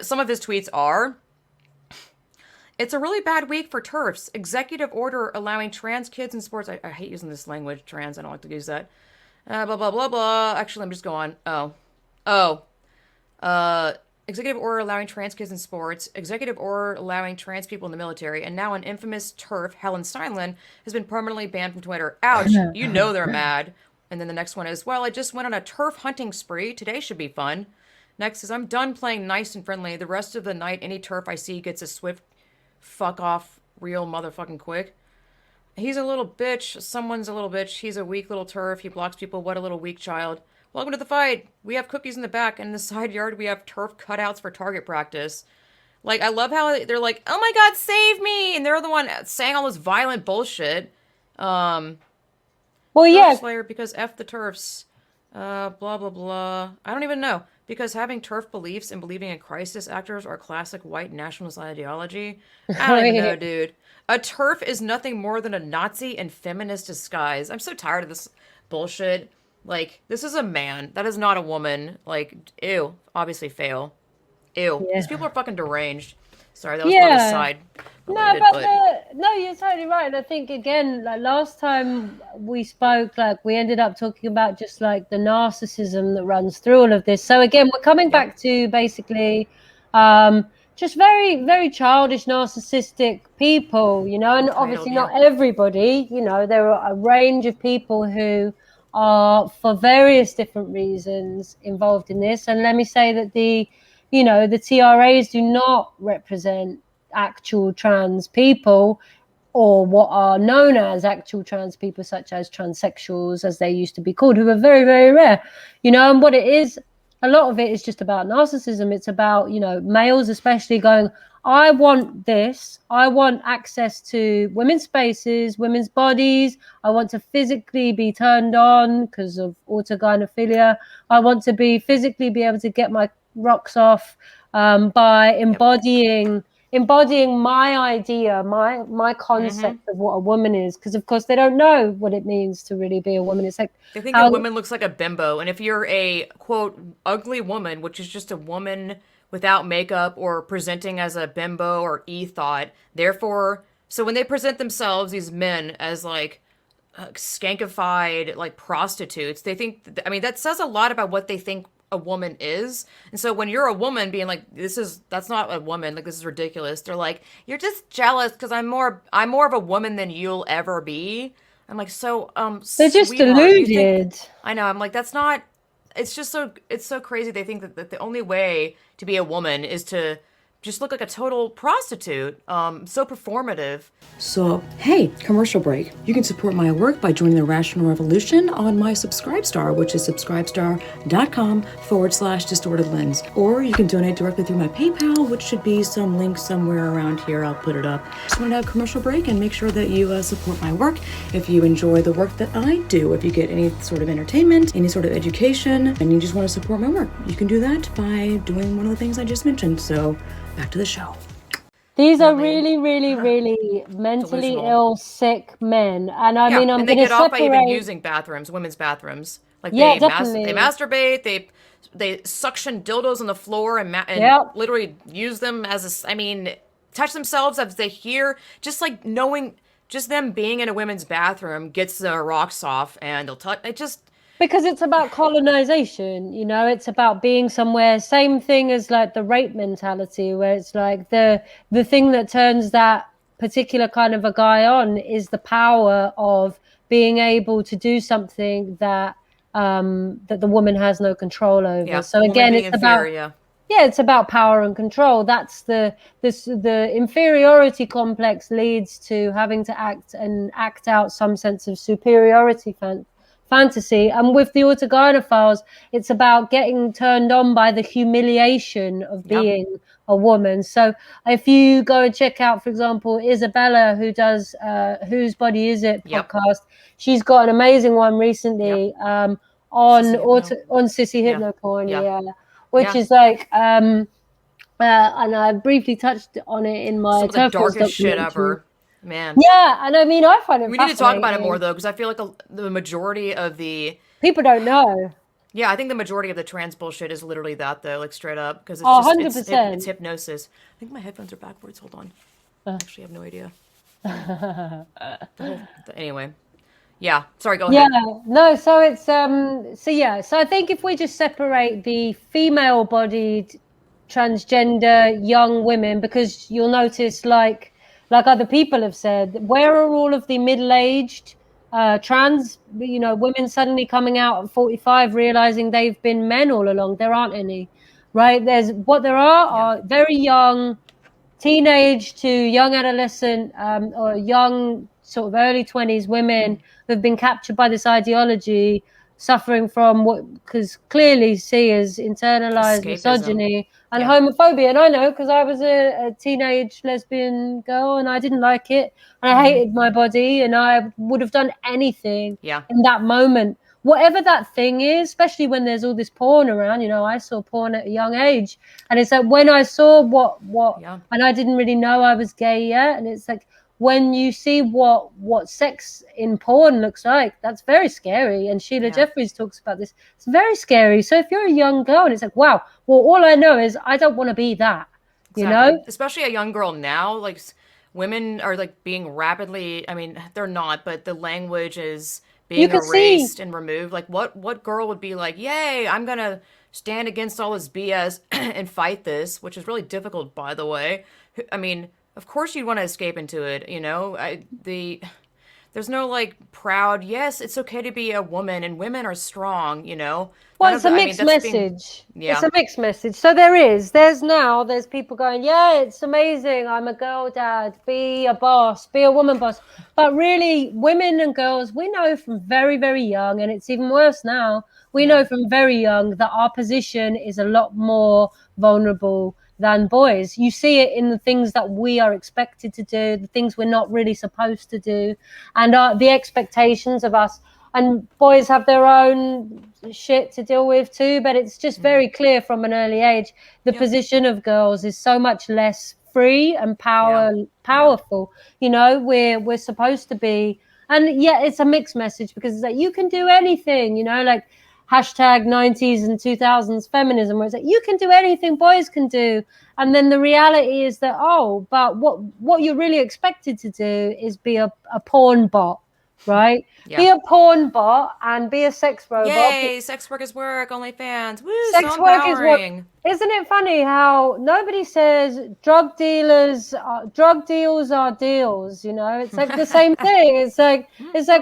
Some of his tweets are, it's a really bad week for TERFs. Executive order allowing trans kids in sports. I hate using this language, trans. I don't like to use that. Blah, blah, blah, blah. Actually, let me just go on. Executive order allowing trans kids in sports, executive order allowing trans people in the military, and now an infamous TERF, Helen Steinlen, has been permanently banned from Twitter. Ouch, you know they're mad. And then the next one is, well, I just went on a TERF hunting spree. Today should be fun. Next is, I'm done playing nice and friendly. The rest of the night, any TERF I see gets a swift fuck off real motherfucking quick. He's a little bitch. Someone's a little bitch. He's a weak little TERF. He blocks people. What a little weak child. Welcome to the fight. We have cookies in the back, and in the side yard we have TERF cutouts for target practice. Like, I love how they're like, oh my god, save me! And they're the one saying all this violent bullshit. Well, yeah. Slayer because F the TERFs. Blah, blah, blah. I don't even know. Because having TERF beliefs and believing in crisis actors are classic white nationalist ideology. I don't even know, dude. A TERF is nothing more than a Nazi in feminist disguise. I'm so tired of this bullshit. Like, this is a man. That is not a woman. Like, ew. Obviously fail. Ew. Yeah. These people are fucking deranged. Sorry, that was on the side. No, you're totally right. And I think, again, like last time we spoke, like we ended up talking about just like the narcissism that runs through all of this. So again, we're coming back to basically just very, very childish, narcissistic people, you know, and obviously not everybody, you know, there are a range of people who are for various different reasons involved in this. And let me say that the TRAs do not represent actual trans people or what are known as actual trans people, such as transsexuals, as they used to be called, who are very, very rare, you know. And what it is, a lot of it is just about narcissism. It's about, you know, males especially going, I want this. I want access to women's spaces, women's bodies. I want to physically be turned on because of autogynephilia. I want to be physically be able to get my rocks off by embodying my idea, my concept of what a woman is. Because of course they don't know what it means to really be a woman. It's like they think a woman looks like a bimbo, and if you're a quote ugly woman, which is just a woman without makeup or presenting as a bimbo or e-thought, therefore, so when they present themselves, these men, as like skankified like prostitutes, they think, I mean, that says a lot about what they think a woman is. And so when you're a woman being like, that's not a woman, like this is ridiculous, they're like, you're just jealous because I'm more of a woman than you'll ever be. I'm like, so they're just deluded. I know, I'm like, that's not, it's so crazy. They think that the only way to be a woman is to just look like a total prostitute. So performative. So, hey, commercial break. You can support my work by joining the Rational Revolution on my Subscribestar, which is subscribestar.com/distortedlens. Or you can donate directly through my PayPal, which should be some link somewhere around here. I'll put it up. Just want to have a commercial break and make sure that you support my work. If you enjoy the work that I do, if you get any sort of entertainment, any sort of education, and you just want to support my work, you can do that by doing one of the things I just mentioned. So, back to the show. These are really, really, really mentally ill, sick men. And I mean, I'm going to separate... And they get off by even using bathrooms, women's bathrooms. Like, they masturbate, they suction dildos on the floor and literally use them as touch themselves as they hear. Just like knowing, just them being in a women's bathroom gets their rocks off and they'll touch. Because it's about colonization, you know, it's about being somewhere. Same thing as like the rape mentality, where it's like the thing that turns that particular kind of a guy on is the power of being able to do something that that the woman has no control over. Yeah, So woman again, being it's about, inferior. yeah, it's about power and control. That's the inferiority complex leads to having to act out some sense of superiority fantasy. And with the autogynophiles, it's about getting turned on by the humiliation of Yeah. being a woman. So if you go and check out, for example, Isabella, who does Whose Body Is It Yep. podcast, she's got an amazing one Yep. recently Sissy Hypno. on sissy Yeah. hypno porn, Yeah. yeah, which Yeah. is like and I briefly touched on it in my Some of the turquoise darkest shit documentary. ever. Man. Yeah, and I mean, I find it We need to talk about it more fascinating. though, because I feel like the majority of the People don't know. yeah, I think the majority of the trans bullshit is literally that though, like straight up, because it's Oh, just it's 100%. hypnosis. I think my headphones are backwards. Hold on. Actually, I have no idea. Anyway, yeah. Sorry, go Yeah, ahead. no, so it's so I think if we just separate the female bodied transgender young women, because you'll notice like other people have said, where are all of the middle-aged trans, you know, women suddenly coming out at 45 realizing they've been men all along? There aren't any, right? There's what there Yeah. are very young teenage to young adolescent or young sort of early 20s women who've been captured by this ideology, suffering from what, because clearly see as internalized Escapism. misogyny and Yeah. homophobia. And I know, because I was a teenage lesbian girl and I didn't like it and I hated my body and I would have done anything Yeah. in that moment, whatever that thing is, especially when there's all this porn around. You know, I saw porn at a young age, and it's like when I saw what Yeah. and I didn't really know I was gay yet, and it's like when you see what sex in porn looks like, that's very scary. And Sheila Yeah. Jeffries talks about this. It's very scary. So if you're a young girl and it's like, wow, well, all I know is I don't want to be that, you Exactly. know. Especially a young girl now, like women are like being rapidly, I mean, they're not, but the language is You being can see, erased and removed. Like what girl would be like, "Yay, I'm going to stand against all this BS and fight this," which is really difficult by the way. I mean, of course you'd want to escape into it, you know? There's no like proud, yes, it's okay to be a woman and women are strong, you know? None well, of it's a the, I mean, mixed that's being, message. It's yeah, a mixed message. So there's people going, yeah, it's amazing. I'm a girl dad. Be a boss. Be a woman boss. But really, women and girls, we know from very, very young, and it's even worse now. We yeah, know from very young that our position is a lot more vulnerable than boys. You see it in the things that we are expected to do, the things we're not really supposed to do, and the expectations of us. And boys have their own shit to deal with too, but it's just very clear from an early age the yep, position of girls is so much less free and yeah, yeah. powerful. You know, we're supposed to be, and yeah, it's a mixed message because it's like you can do anything, you know, like hashtag 90s and 2000s feminism, where it's like you can do anything boys can do. And then the reality is that, oh, but what you're really expected to do is be a porn bot, right? Yeah. Be a porn bot and be a sex robot. Yay, sex work is work, OnlyFans. Woo, so Sex work is what. empowering. Isn't it funny how nobody says drug deals are deals? You know, it's like the same thing. It's like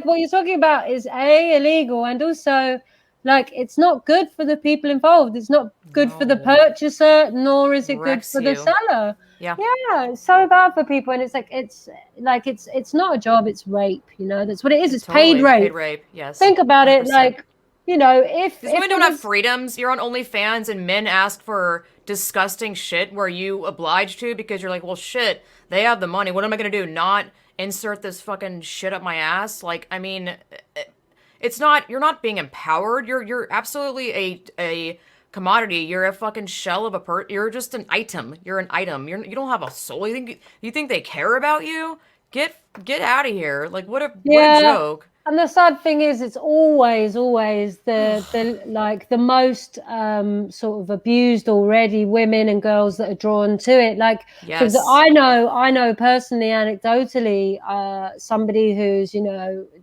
what you're talking about is illegal, and also like it's not good for the people involved. It's not good for the No. purchaser, nor is it good Wrecks for the you. seller. Yeah. Yeah, it's so bad for people, and it's not a job. It's rape. You know, that's what it is. It It's paid totally paid rape. rape. Yes. Think about it, 100%. like, you know, if These women it don't have was. freedoms. You're on OnlyFans and men ask for disgusting shit where you oblige to because you're like, well, shit, they have the money. What am I going to do? Not insert this fucking shit up my ass? Like, I mean, it's not, you're not being empowered. You're absolutely a commodity. You're a fucking shell of you're just an item. You're an item. You don't have a soul. You think they care about you? Get get out of here. Like what a Yeah. joke. And the sad thing is, it's always the like the most sort of abused already women and girls that are drawn to it. Like, for Yes. I know personally, anecdotally, somebody who's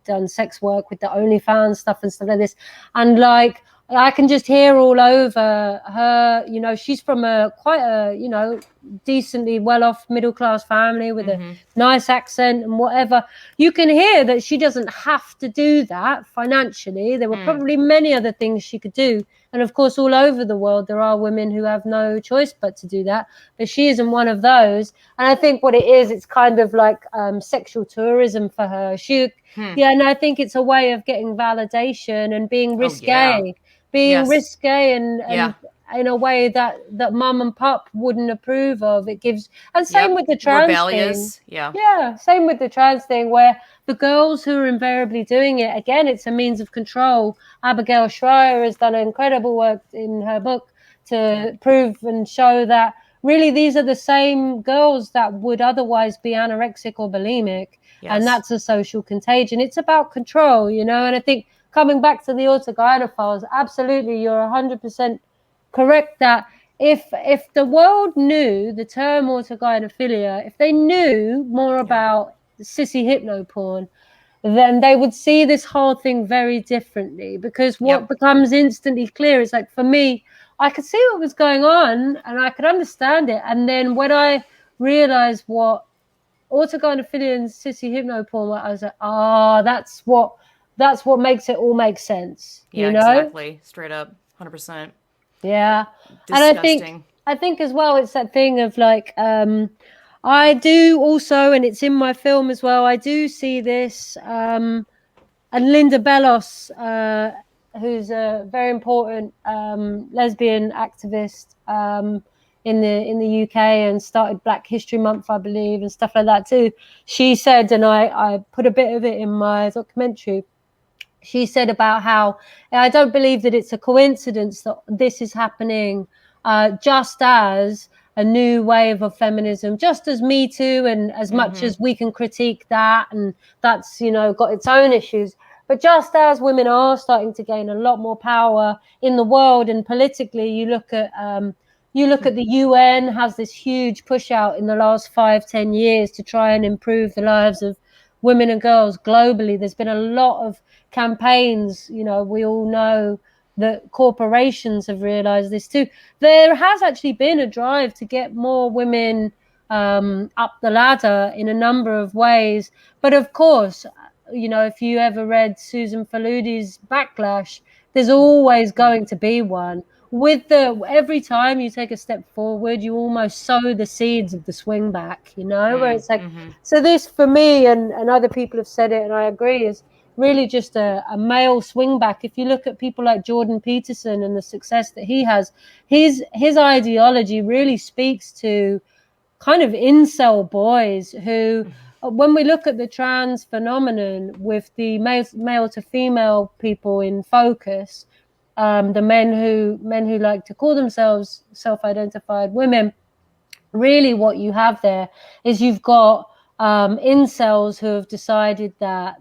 done sex work with the OnlyFans stuff and stuff like this, and like I can just hear all over her. She's from a quite a decently well-off middle-class family with a Mm-hmm. nice accent and whatever. You can hear that she doesn't have to do that financially. There were Mm. probably many other things she could do. And of course, all over the world, there are women who have no choice but to do that. But she isn't one of those. And I think what it is, it's kind of like sexual tourism for her. Hmm. Yeah, and I think it's a way of getting validation and being Oh yeah. risque, Yes. and Yeah. in a way that mum and pup wouldn't approve of. It gives, and same Yep. with the trans thing. Rebellious. Yeah. Yeah, same with the trans thing, where the girls who are invariably doing it, again, it's a means of control. Abigail Schreier has done incredible work in her book Yeah. to prove and show that really these are the same girls that would otherwise be anorexic or bulimic, and Yes. that's a social contagion. It's about control, and I think coming back to the autogynephiles, absolutely, you're 100% correct that if the world knew the term autogynephilia, if they knew more Yeah. about sissy hypno porn, then they would see this whole thing very differently. Because what Yep. becomes instantly clear is, like, for me, I could see what was going on and I could understand it. And then when I realized what autogynephilia and sissy hypno porn were, I was like, that's what makes it all make sense, Yeah, you know? exactly. Straight up. 100%. Yeah. And I think Disgusting. I think as well, it's that thing of like, I do also, and it's in my film as well, I do see this, and Linda Bellos, who's a very important lesbian activist, in the UK, and started Black History Month, I believe, and stuff like that too. She said, and I put a bit of it in my documentary, she said about how I don't believe that it's a coincidence that this is happening, just as a new wave of feminism, just as Me Too, and as much Mm-hmm. as we can critique that, and that's got its own issues, but just as women are starting to gain a lot more power in the world and politically, you look at the UN has this huge push out in the last 5-10 years to try and improve the lives of women and girls globally. There's been a lot of campaigns. We all know that corporations have realized this too. There has actually been a drive to get more women up the ladder in a number of ways. But of course, if you ever read Susan Faludi's Backlash, there's always going to be one. Every time you take a step forward, you almost sow the seeds of the swing back, where it's like, Mm-hmm. so this for me, and other people have said it, and I agree, is really just a male swing back. If you look at people like Jordan Peterson and the success that he has, his ideology really speaks to kind of incel boys who, when we look at the trans phenomenon with the male to female people in focus, the men who like to call themselves self-identified women, really what you have there is you've got incels who have decided that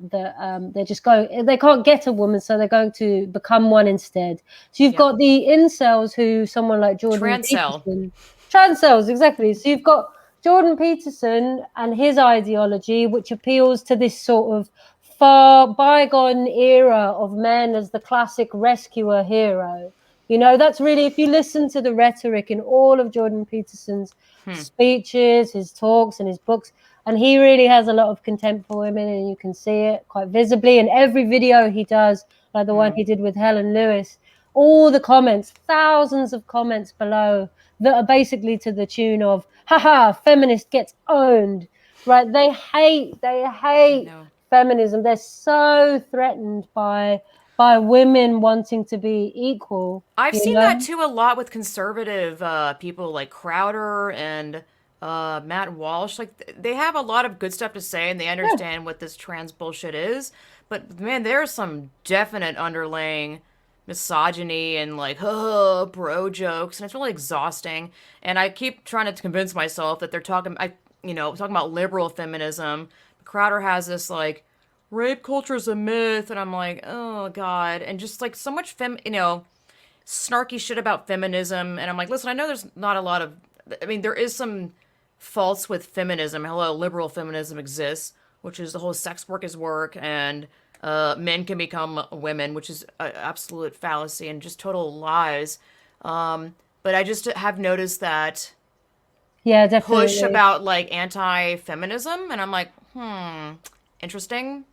they can't get a woman, so they're going to become one instead. So you've Yep. got the incels, who someone like Jordan Transcell. Peterson, transels, exactly. So you've got Jordan Peterson and his ideology, which appeals to this sort of far bygone era of men as the classic rescuer hero. That's really, if you listen to the rhetoric in all of Jordan Peterson's speeches, his talks, and his books, and he really has a lot of contempt for women, and you can see it quite visibly in every video he does, like the one he did with Helen Lewis. All the comments, thousands of comments below, that are basically to the tune of haha, feminist gets owned, right? They hate No. feminism. They're so threatened by women wanting to be equal, I've you seen that know? too a lot with conservative people like Crowder and Matt Walsh. Like they have a lot of good stuff to say and they Yeah. understand what this trans bullshit is. But man, there's some definite underlying misogyny and like bro jokes, and it's really exhausting. And I keep trying to convince myself that they're talking about liberal feminism Crowder has this like rape culture is a myth, and I'm like, oh god, and just like so much snarky shit about feminism, and I'm like, listen, I know there's not a lot of, I mean, there is some faults with feminism. Hello, liberal feminism exists, which is the whole sex work is work, and men can become women, which is an absolute fallacy and just total lies. But I just have noticed that Yeah, push definitely. about like anti-feminism, and I'm like, interesting.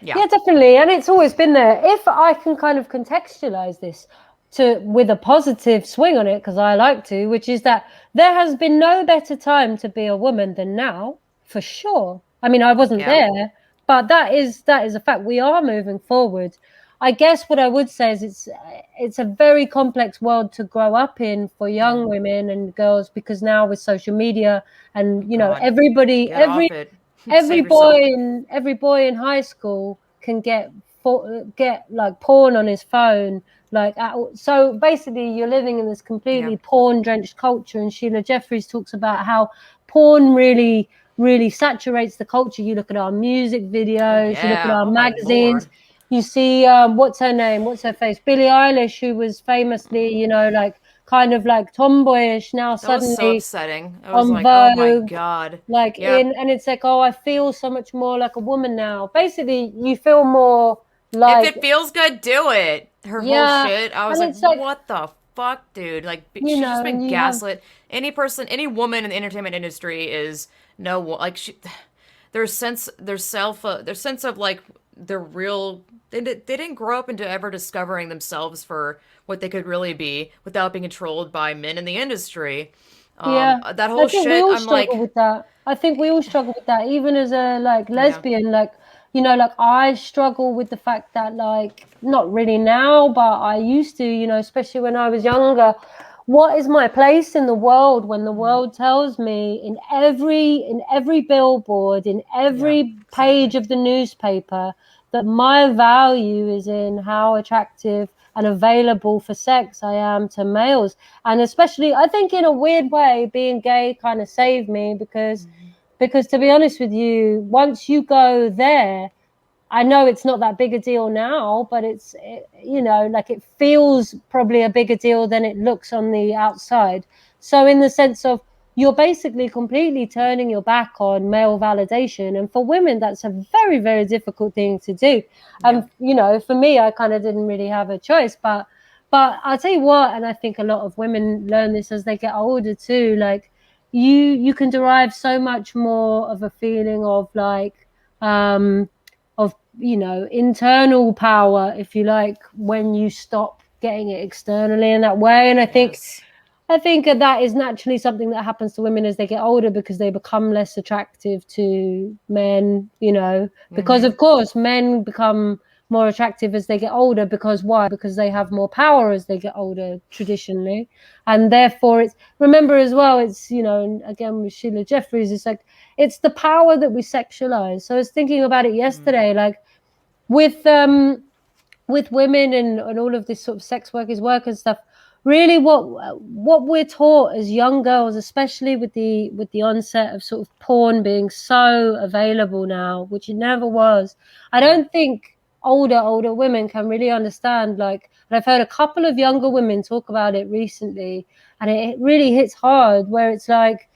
Yeah, Yeah, definitely. And it's always been there. If I can kind of contextualize this to with a positive swing on it, because I like to, which is that there has been no better time to be a woman than now, for sure. I mean, I wasn't yeah, there, but that is a fact. We are moving forward. I guess what I would say is it's a very complex world to grow up in for yeah. young women and girls, because now with social media Oh and God, everybody, get off it. every Save boy yourself. in every boy in high school can get like porn on his phone, so basically you're living in this Yeah. completely porn drenched culture. And Sheila Jeffries talks about how porn really saturates the culture. You look at our music Oh videos, you look at yeah. our Oh my magazines, Lord. you see what's her name, what's her face, Billie Eilish, who was famously like kind of like tomboyish, now That was so suddenly upsetting. I was on like, oh my Vogue, God. like Yep. and it's like, oh, I feel so much more like a woman now. Basically, you feel more If like, it feels good, do it. Her whole yeah, shit. I was and like, it's like, what the fuck, dude? Like, she's just been and you have, gaslit. Any person, any woman in the entertainment industry is no like their sense of like their real. They didn't grow up into ever discovering themselves for what they could really be without being controlled by men in the industry. yeah. That I whole think we shit. all I'm struggle like, with that. I think we all struggle with that, even as a like yeah, lesbian. Like, like I struggle with the fact that, like, not really now, but I used to, especially when I was younger. What is my place in the world when the world tells me in every billboard, in yeah, every exactly. page of the newspaper, that my value is in how attractive and available for sex I am to males? And especially, I think, in a weird way, being gay kind of saved me, because to be honest with you, once you go there, I know it's not that big a deal now, but like, it feels probably a bigger deal than it looks on the outside. So in the sense of, you're basically completely turning your back on male validation. And for women, that's a very, very difficult thing to do. Yeah. And, for me, I kind of didn't really have a choice. But I'll tell you what, and I think a lot of women learn this as they get older too, like, you can derive so much more of a feeling of like, of internal power, if you like, when you stop getting it externally in that way. And I think Yes. I think that is naturally something that happens to women as they get older, because they become less attractive to men, because Mm-hmm. of course men become more attractive as they get older, because why? Because they have more power as they get older traditionally. And therefore, it's, remember as well, it's, and again with Sheila Jeffries, it's like, it's the power that we sexualize. So I was thinking about it yesterday, like, with women and all of this sort of sex workers work and stuff. Really, what we're taught as young girls, especially with the onset of sort of porn being so available now, which it never was. I Yeah. don't think older women can really understand, like, and I've heard a couple of younger women talk about it recently, and it really hits hard, where it's like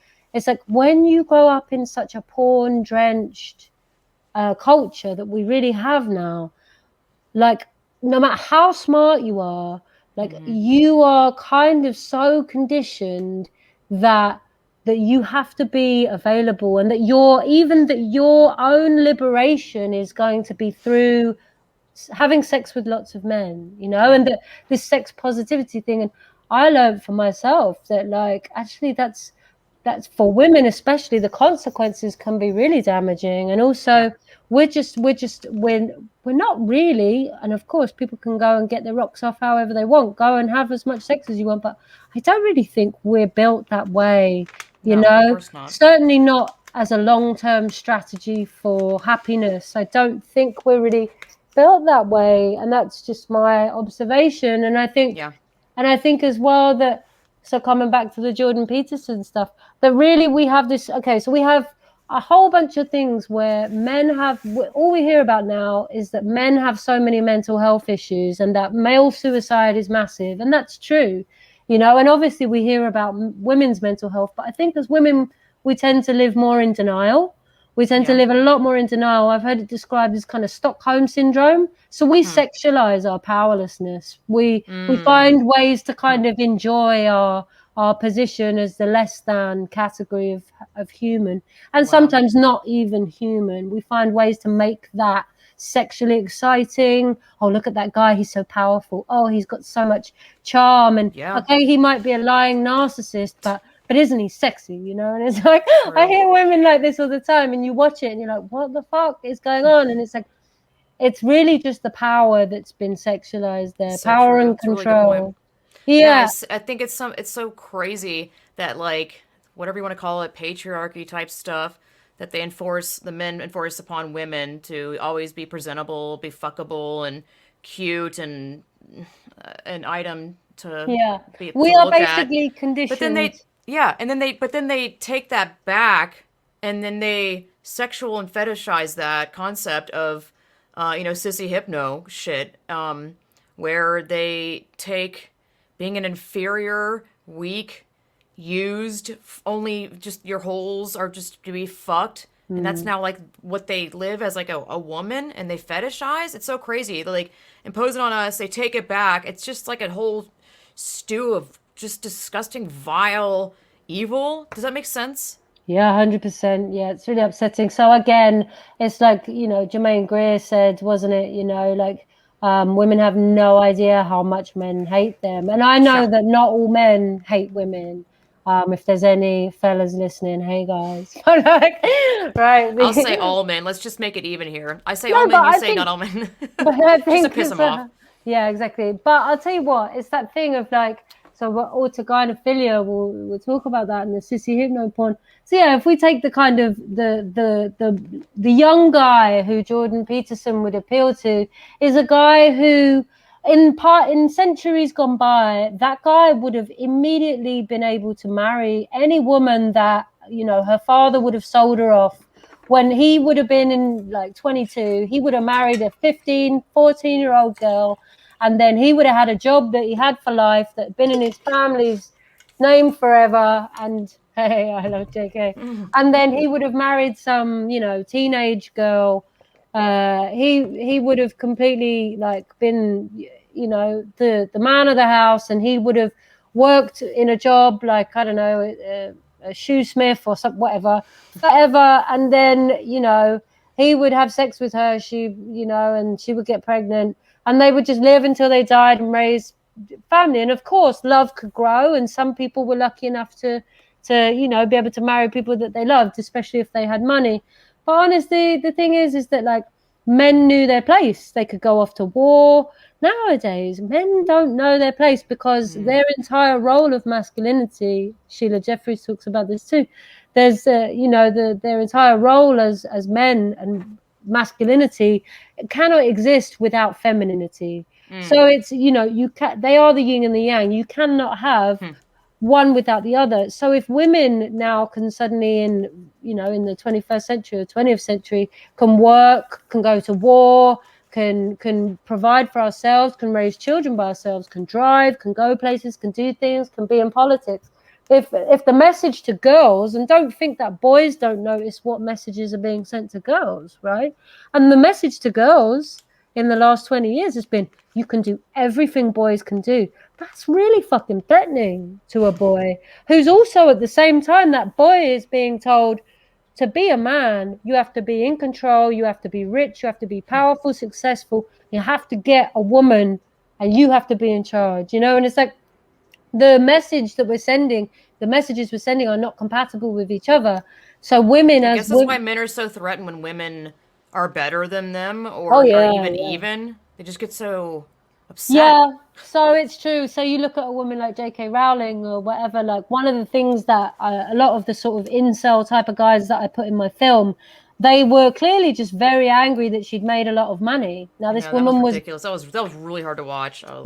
when you grow up in such a porn drenched culture that we really have now, like, no matter how smart you are, like, Mm-hmm. you are kind of so conditioned that you have to be available, and that your own liberation is going to be through having sex with lots of men, Yeah. and this sex positivity thing. And I learned for myself that, like, actually that's for women especially, the consequences can be really damaging. And Yeah. also, we're not really, and of course people can go and get their rocks off however they want, go and have as much sex as you want, but I don't really think we're built that way, No, of course not. certainly not as a long-term strategy for happiness. I don't think we're really built that way, and that's just my observation. And I think Yeah. as well that, so coming back to the Jordan Peterson stuff, that really we have this, okay, so we have, a whole bunch of things where men have, all we hear about now is that men have so many mental health issues and that male suicide is massive. And that's true, you know, and obviously we hear about women's mental health, but I think as women, we tend to live more in denial. We tend to live a lot more in denial. I've heard it described as kind of Stockholm syndrome. So we sexualize our powerlessness. We find ways to kind of enjoy our position as the less than category of human, and sometimes not even human. We find ways to make that sexually exciting. Oh, look at that guy, he's so powerful. Oh, he's got so much charm. And okay, he might be a lying narcissist, but isn't he sexy, you know? And it's like, I hear women like this all the time, and you watch it and you're like, what the fuck is going on? And it's like, it's really just the power that's been sexualized there. So power true. and That's a really control. good point. Yeah. I think it's so crazy that, like, whatever you want to call it, patriarchy type stuff, that the men enforce upon women to always be presentable, be fuckable and cute and an item to be to we are look at. basically conditioned. But then they take that back, and then they sexual and fetishize that concept of sissy hypno shit, where they take being an inferior, weak, used, only just your holes are just to be fucked, and that's now like what they live as, like a woman, and they fetishize. It's so crazy. They like impose it on us, they take it back. It's just like a whole stew of just disgusting, vile evil. Does that make sense? Yeah, 100%. Yeah, it's really upsetting. So again, it's like, you know, Jermaine Greer said, wasn't it, you know, like women have no idea how much men hate them. And I know that not all men hate women. If there's any fellas listening, hey guys. Right. I'll say all men. Let's just make it even here. I say No, all men, but you I say think, not all men. but I Just to think piss it's them off. yeah, exactly. But I'll tell you what, it's that thing of like, so autogynephilia, we'll talk about that in the sissy hypno porn. So yeah, if we take the kind of the young guy who Jordan Peterson would appeal to, is a guy who in centuries gone by, that guy would have immediately been able to marry any woman that, you know, her father would have sold her off. When he would have been in like 22, he would have married a 15, 14-year-old girl, and then he would have had a job that he had for life, that had been in his family's name forever. And hey, I love JK. And then he would have married some, you know, teenage girl. He would have completely like been, you know, the man of the house, and he would have worked in a job like, I don't know, a shoesmith or something, whatever, and then, you know, he would have sex with her, and she would get pregnant, and they would just live until they died and raise family. And of course, love could grow, and some people were lucky enough to you know, be able to marry people that they loved, especially if they had money. But honestly, the thing is that like men knew their place. They could go off to war. Nowadays, men don't know their place because their entire role of masculinity, Sheila Jeffries talks about this too, there's, their entire role as men and masculinity cannot exist without femininity. So it's, you know, they are the yin and the yang. You cannot have one without the other. So if women now can suddenly in the 21st century or 20th century can work, can go to war, can provide for ourselves, can raise children by ourselves, can drive, can go places, can do things, can be in politics. If the message to girls, and don't think that boys don't notice what messages are being sent to girls, right? And the message to girls in the last 20 years has been, you can do everything boys can do. That's really fucking threatening to a boy who's also at the same time, that boy is being told, to be a man, you have to be in control, you have to be rich, you have to be powerful, successful, you have to get a woman, and you have to be in charge, you know? And it's like, the messages we're sending are not compatible with each other. So women, I guess that's why men are so threatened when women are better than them, or even. They just get so upset. Yeah, so it's true. So you look at a woman like J.K. Rowling or whatever, like one of the things that a lot of the sort of incel type of guys that I put in my film, they were clearly just very angry that she'd made a lot of money. Now this woman was ridiculous. That was really hard to watch. I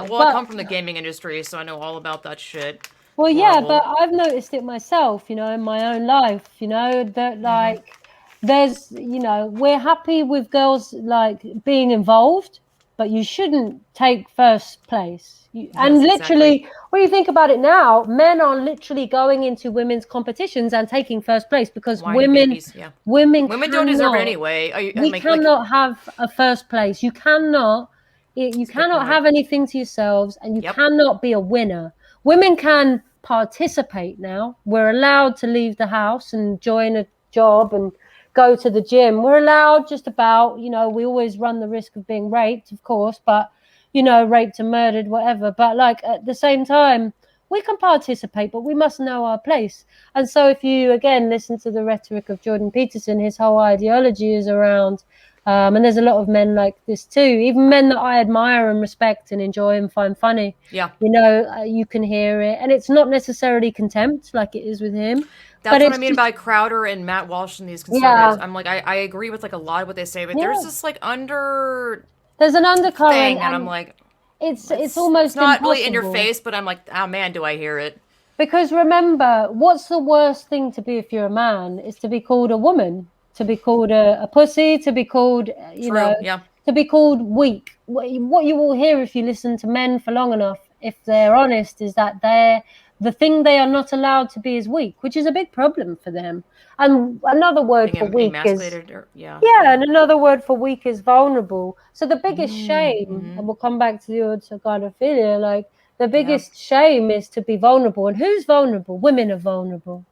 come from the gaming industry, so I know all about that shit. Well, yeah, Horrible. but I've noticed it myself, you know, in my own life, you know, that like there's, you know, we're happy with girls like being involved, but you shouldn't take first place. And Yes, exactly. literally, when you think about it now, men are literally going into women's competitions and taking first place because Whiny babies. Yeah. women Women don't deserve it cannot, anyway. I we mean, like, cannot have a first place. You it's a good cannot point. have anything to yourselves, and you Yep. cannot be a winner. Women can participate now. We're allowed to leave the house and join a job and go to the gym. We're allowed just about, you know, we always run the risk of being raped, of course, but, you know, raped and murdered, whatever. But like at the same time, we can participate, but we must know our place. And so if you, again, listen to the rhetoric of Jordan Peterson, his whole ideology is around, and there's a lot of men like this too, even men that I admire and respect and enjoy and find funny. Yeah. You know, you can hear it. And it's not necessarily contempt like it is with him, but That's what I it's mean just, by Crowder and Matt Walsh and these conservatives. yeah, I'm like, I agree with like a lot of what they say, but there's yeah. this like under There's an undercurrent, thing, and I'm and like, it's it's almost not really in your impossible. face, but I'm like, oh man, do I hear it? Because remember, what's the worst thing to be if you're a man is to be called a woman, to be called a pussy, to be called, you know, True. Yeah. to be called weak. What you will hear if you listen to men for long enough, if they're honest, is that the thing they are not allowed to be is weak, which is a big problem for them. And another word Being for weak is, emasculated, or yeah. yeah, and another word for weak is vulnerable. So the biggest shame, Mm-hmm. and we'll come back to the autogynephilia, like the Yeah. biggest shame is to be vulnerable. And who's vulnerable? Women are vulnerable,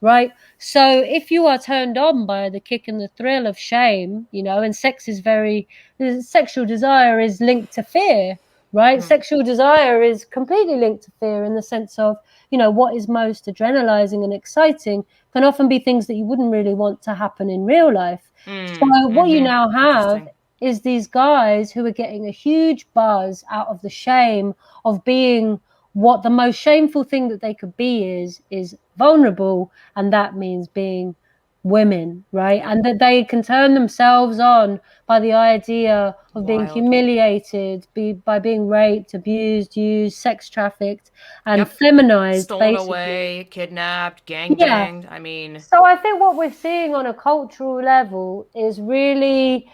right? So if you are turned on by the kick and the thrill of shame, you know, and sexual desire is linked to fear, right? Mm-hmm. Sexual desire is completely linked to fear in the sense of, you know, what is most adrenalizing and exciting can often be things that you wouldn't really want to happen in real life. So what you now have Interesting. is these guys who are getting a huge buzz out of the shame of being what the most shameful thing that they could be is vulnerable, and that means being women, right? Yep. And that they can turn themselves on by the idea of being Wild. humiliated, by being raped, abused, used, sex trafficked, and Yep. feminized, Stolen basically. away, kidnapped, gang Yeah. banged. I mean, So I think what we're seeing on a cultural level is really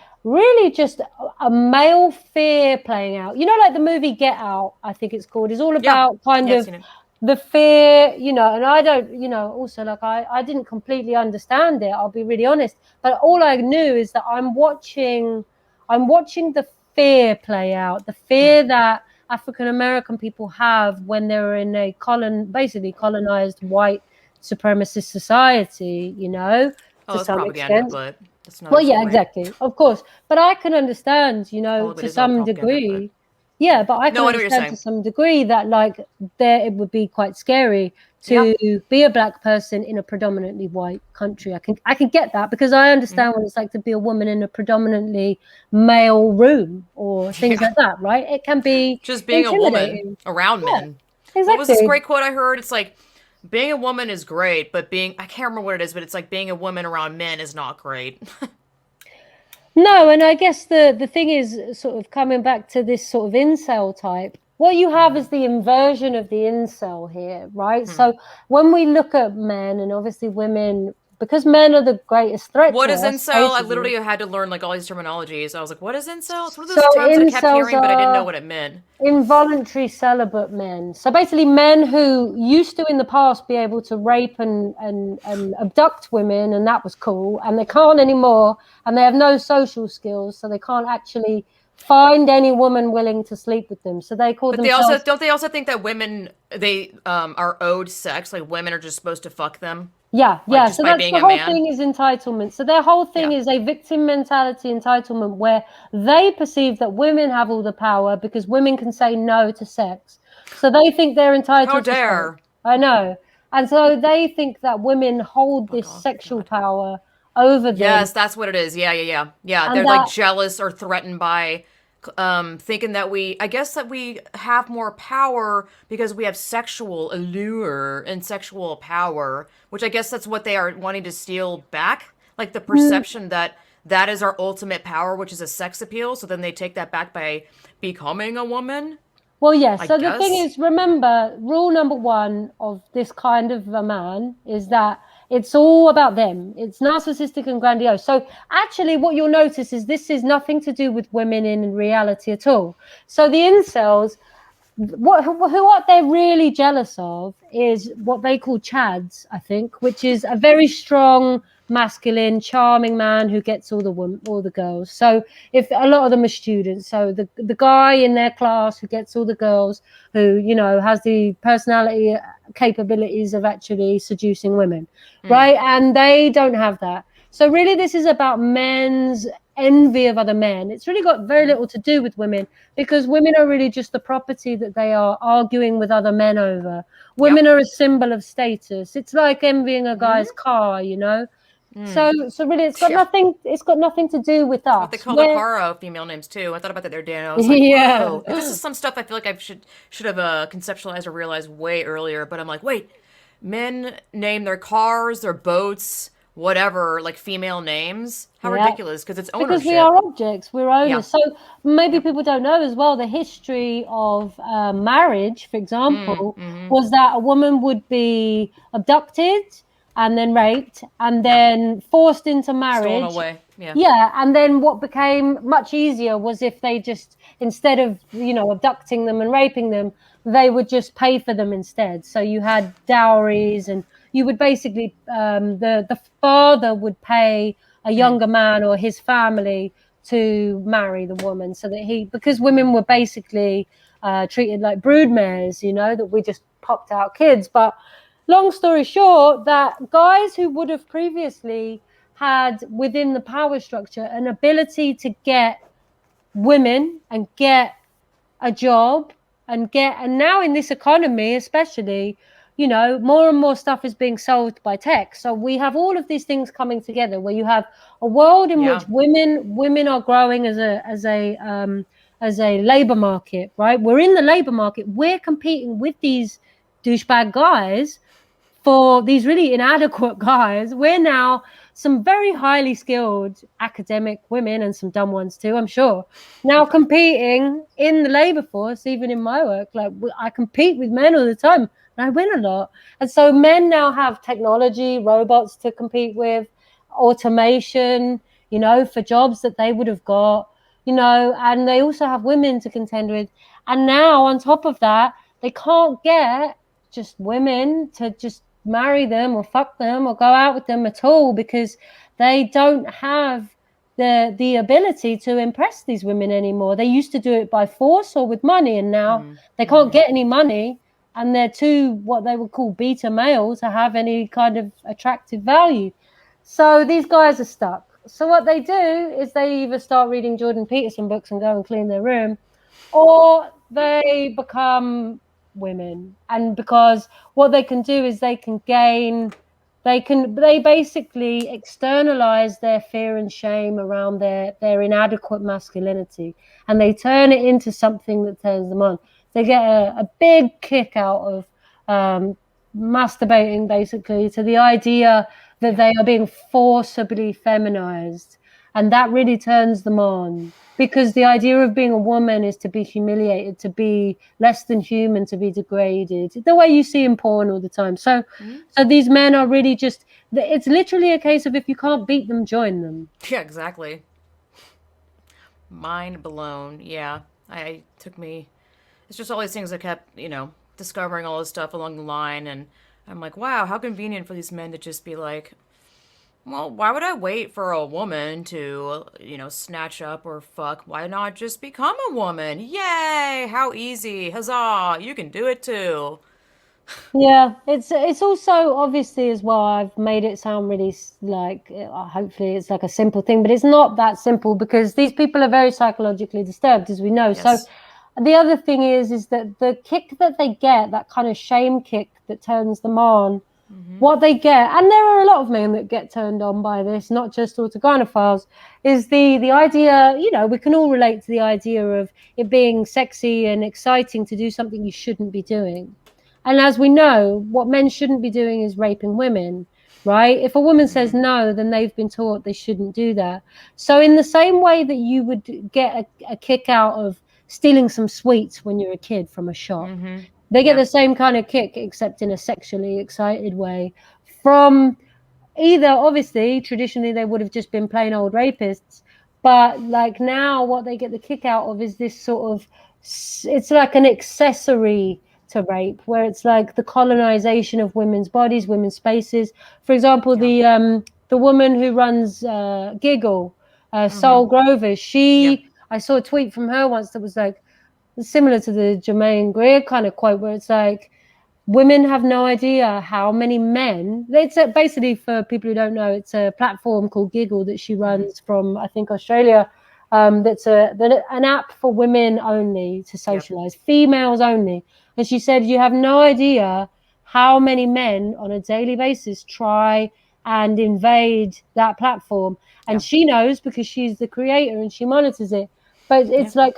just a male fear playing out. You know, like the movie Get Out, I think it's called, is all yeah. about kind Yeah, I've of seen it. the fear, you know, and I don't, you know, also like I didn't completely understand it, I'll be really honest. But all I knew is that I'm watching the fear play out, the fear that African American people have when they're in a basically colonized white supremacist society, you know, Oh, to that's some propaganda, extent. but that's another Well, yeah, story. exactly, of course. But I can understand, you All know, of it to is all some propaganda, but degree. Yeah, but I can no, I know what you're understand to saying. some degree that like there it would be quite scary Yeah. to be a black person in a predominantly white country. I can get that because I understand what it's like to be a woman in a predominantly male room or things Yeah. like that, right? It can be Just being a woman intimidating. around Yeah, men. What was this exactly. great quote I heard? It's like, being a woman is great, but I can't remember what it is, but it's like being a woman around men is not great. No, and I guess the thing is sort of coming back to this sort of incel type. What you have is the inversion of the incel here, right? So when we look at men and obviously women, because men are the greatest threat What to is us, incel? I basically. literally had to learn like all these terminologies. I was like, what is incel? It's one of So those terms that I kept incels hearing, but I didn't know are what it meant. involuntary celibate men. So basically men who used to in the past be able to rape and abduct women, and that was cool, and they can't anymore, and they have no social skills, so they can't actually find any woman willing to sleep with them. So they call But they also themselves, don't they also think that women they are owed sex, like women are just supposed to fuck them, yeah, like yeah. just So by that's being the a whole man. thing is entitlement. So their whole thing Yeah. is a victim mentality entitlement where they perceive that women have all the power because women can say no to sex. So they think they're How entitled to sex. dare? I know. And so they think that women hold Fuck this off, sexual God. power over them Yes, that's what it is. Yeah. and They're like that jealous or threatened by thinking that I guess that we have more power because we have sexual allure and sexual power, which I guess that's what they are wanting to steal back, like the perception that that is our ultimate power, which is a sex appeal. So then they take that back by becoming a woman. Well, yes. I So the thing guess. is, remember, rule number one of this kind of a man is that it's all about them. It's narcissistic and grandiose. So actually, what you'll notice is this is nothing to do with women in reality at all. So the incels, what they're really jealous of is what they call chads, I think, which is a very strong, masculine, charming man who gets all the girls. So if a lot of them are students, so the guy in their class who gets all the girls, who has the personality capabilities of actually seducing women, right? And they don't have that. So really, this is about men's envy of other men. It's really got very little to do with women, because women are really just the property that they are arguing with other men over. Women are a symbol of status. It's like envying a guy's car, So really, it's got nothing. It's got nothing to do with It's what they us. call the Caro female names too. I thought about that the other day, and I was like, Yeah. whoa. This is some stuff I feel like I should have conceptualized or realized way earlier. But I'm like, wait, men name their cars, their boats, whatever, like female names. How Yeah. ridiculous! Because it's Because we ownership. are objects, we're Yeah. owners. So maybe Yep. people don't know as well the history of marriage, for example, Mm-hmm. was that a woman would be abducted and then raped and Yeah. then forced into Stolen marriage. away. Yeah. Yeah, and then what became much easier was if they just, instead of abducting them and raping them, they would just pay for them instead. So you had dowries, and you would basically the father would pay a younger man or his family to marry the woman, so that because women were basically treated like broodmares, that we just popped out kids. But long story short, that guys who would have previously had within the power structure an ability to get women and get a job and now in this economy especially, more and more stuff is being solved by tech. So we have all of these things coming together where you have a world in which Yeah. women are growing as a labor market, right? We're in the labor market. We're competing with these douchebag guys for these really inadequate guys. We're now some very highly skilled academic women, and some dumb ones too, I'm sure, now competing in the labor force. Even in my work, like, I compete with men all the time and I win a lot. And so men now have technology, robots to compete with, automation, for jobs that they would have got, and they also have women to contend with. And now on top of that, they can't get just women to just marry them or fuck them or go out with them at all, because they don't have the ability to impress these women anymore. They used to do it by force or with money, and now they can't get any money, and they're too, what they would call, beta male to have any kind of attractive value. So these guys are stuck. So what they do is they either start reading Jordan Peterson books and go and clean their room, or they become women. And because what they can do is they basically externalize their fear and shame around their inadequate masculinity, and they turn it into something that turns them on. They get a big kick out of masturbating, basically, to the idea that they are being forcibly feminized, and that really turns them on. Because the idea of being a woman is to be humiliated, to be less than human, to be degraded, the way you see in porn all the time. So these men are really just, it's literally a case of, if you can't beat them, join them. Yeah, exactly. Mind blown. Yeah. It's just all these things I kept, discovering all this stuff along the line. And I'm like, wow, how convenient for these men to just be like, well, why would I wait for a woman to, snatch up or fuck? Why not just become a woman? Yay! How easy. Huzzah! You can do it too. Yeah, it's also, obviously, as well, I've made it sound really like, hopefully it's like a simple thing, but it's not that simple, because these people are very psychologically disturbed, as we know. Yes. So the other thing is that the kick that they get, that kind of shame kick that turns them on, what they get, and there are a lot of men that get turned on by this, not just orthogonophiles, is the idea, we can all relate to the idea of it being sexy and exciting to do something you shouldn't be doing. And as we know, what men shouldn't be doing is raping women, right? If a woman says no, then they've been taught they shouldn't do that. So in the same way that you would get a kick out of stealing some sweets when you're a kid from a shop. Mm-hmm. They get Yep. the same kind of kick, except in a sexually excited way, from either, obviously, traditionally they would have just been plain old rapists, but like now what they get the kick out of is this sort of, it's like an accessory to rape, where it's like the colonization of women's bodies, women's spaces. For example, Yeah. the woman who runs Giggle, Mm-hmm. Sol Grover, Yep. I saw a tweet from her once that was like similar to the Jermaine Greer kind of quote, where it's like, women have no idea how many men. It's basically, for people who don't know, it's a platform called Giggle that she runs from, I think, Australia. That's an app for women only to Yep. socialize, females only. And she said, you have no idea how many men on a daily basis try and invade that platform. And Yep. she knows because she's the creator and she monitors it. But it's Yep. like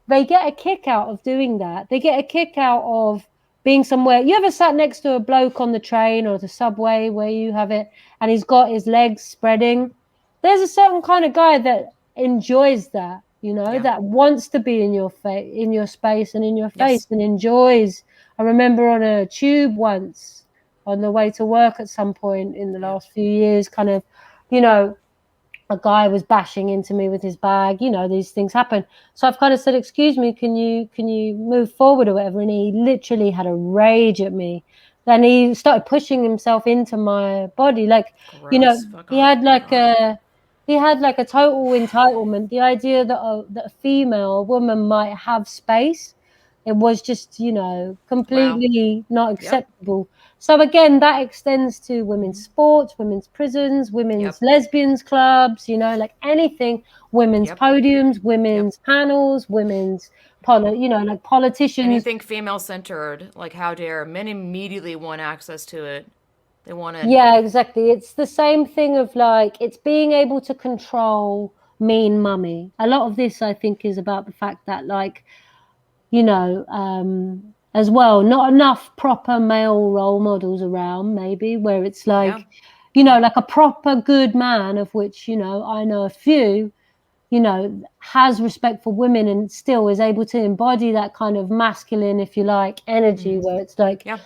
they get a kick out of doing that. They get a kick out of being somewhere. You ever sat next to a bloke on the train or the subway where you have it and he's got his legs spreading? There's a certain kind of guy that enjoys that, Yeah. that wants to be in your in your space and in your face Yes. and enjoys. I remember on a tube once on the way to work at some point in the Yep. last few years, kind of, a guy was bashing into me with his bag. These things happen. So I've kind of said, excuse me, can you move forward or whatever? And he literally had a rage at me. Then he started pushing himself into my body. Like, Gross. Fuck he off. had like God. a total entitlement. The idea that a female, a woman might have space, it was just, Wow. completely not Yep. acceptable. So again, that extends to women's sports, women's prisons, women's Yep. lesbians clubs, like anything, women's Yep. podiums, Yep. women's panels, women's, like politicians. Anything female centered, like how dare men immediately want access to it. They want it. Yeah, exactly. It's the same thing of like, it's being able to control mean mummy. A lot of this, I think, is about the fact that, like, as well, not enough proper male role models around, maybe, where it's Yeah. like, like a proper good man, of which, I know a few, has respect for women and still is able to embody that kind of masculine, if you like, energy, where it's like, Yeah.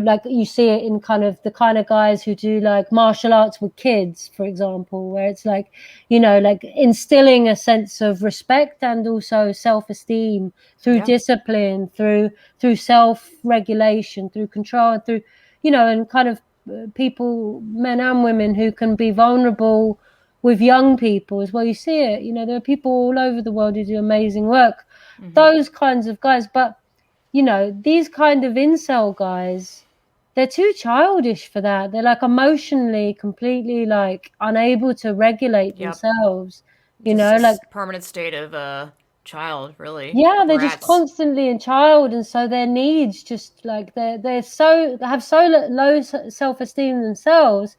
like you see it in kind of the kind of guys who do like martial arts with kids, for example, where it's like, like instilling a sense of respect and also self-esteem through Yeah. discipline, through self-regulation, through control, and through, and kind of people, men and women, who can be vulnerable with young people as well. You see it, there are people all over the world who do amazing work, those kinds of guys. But these kind of incel guys, they're too childish for that. They're like emotionally completely like unable to regulate Yep. themselves, Just a like, permanent state of child, really. yeah, they're just Brats. constantly in child, and so their needs just like they have so low self-esteem themselves.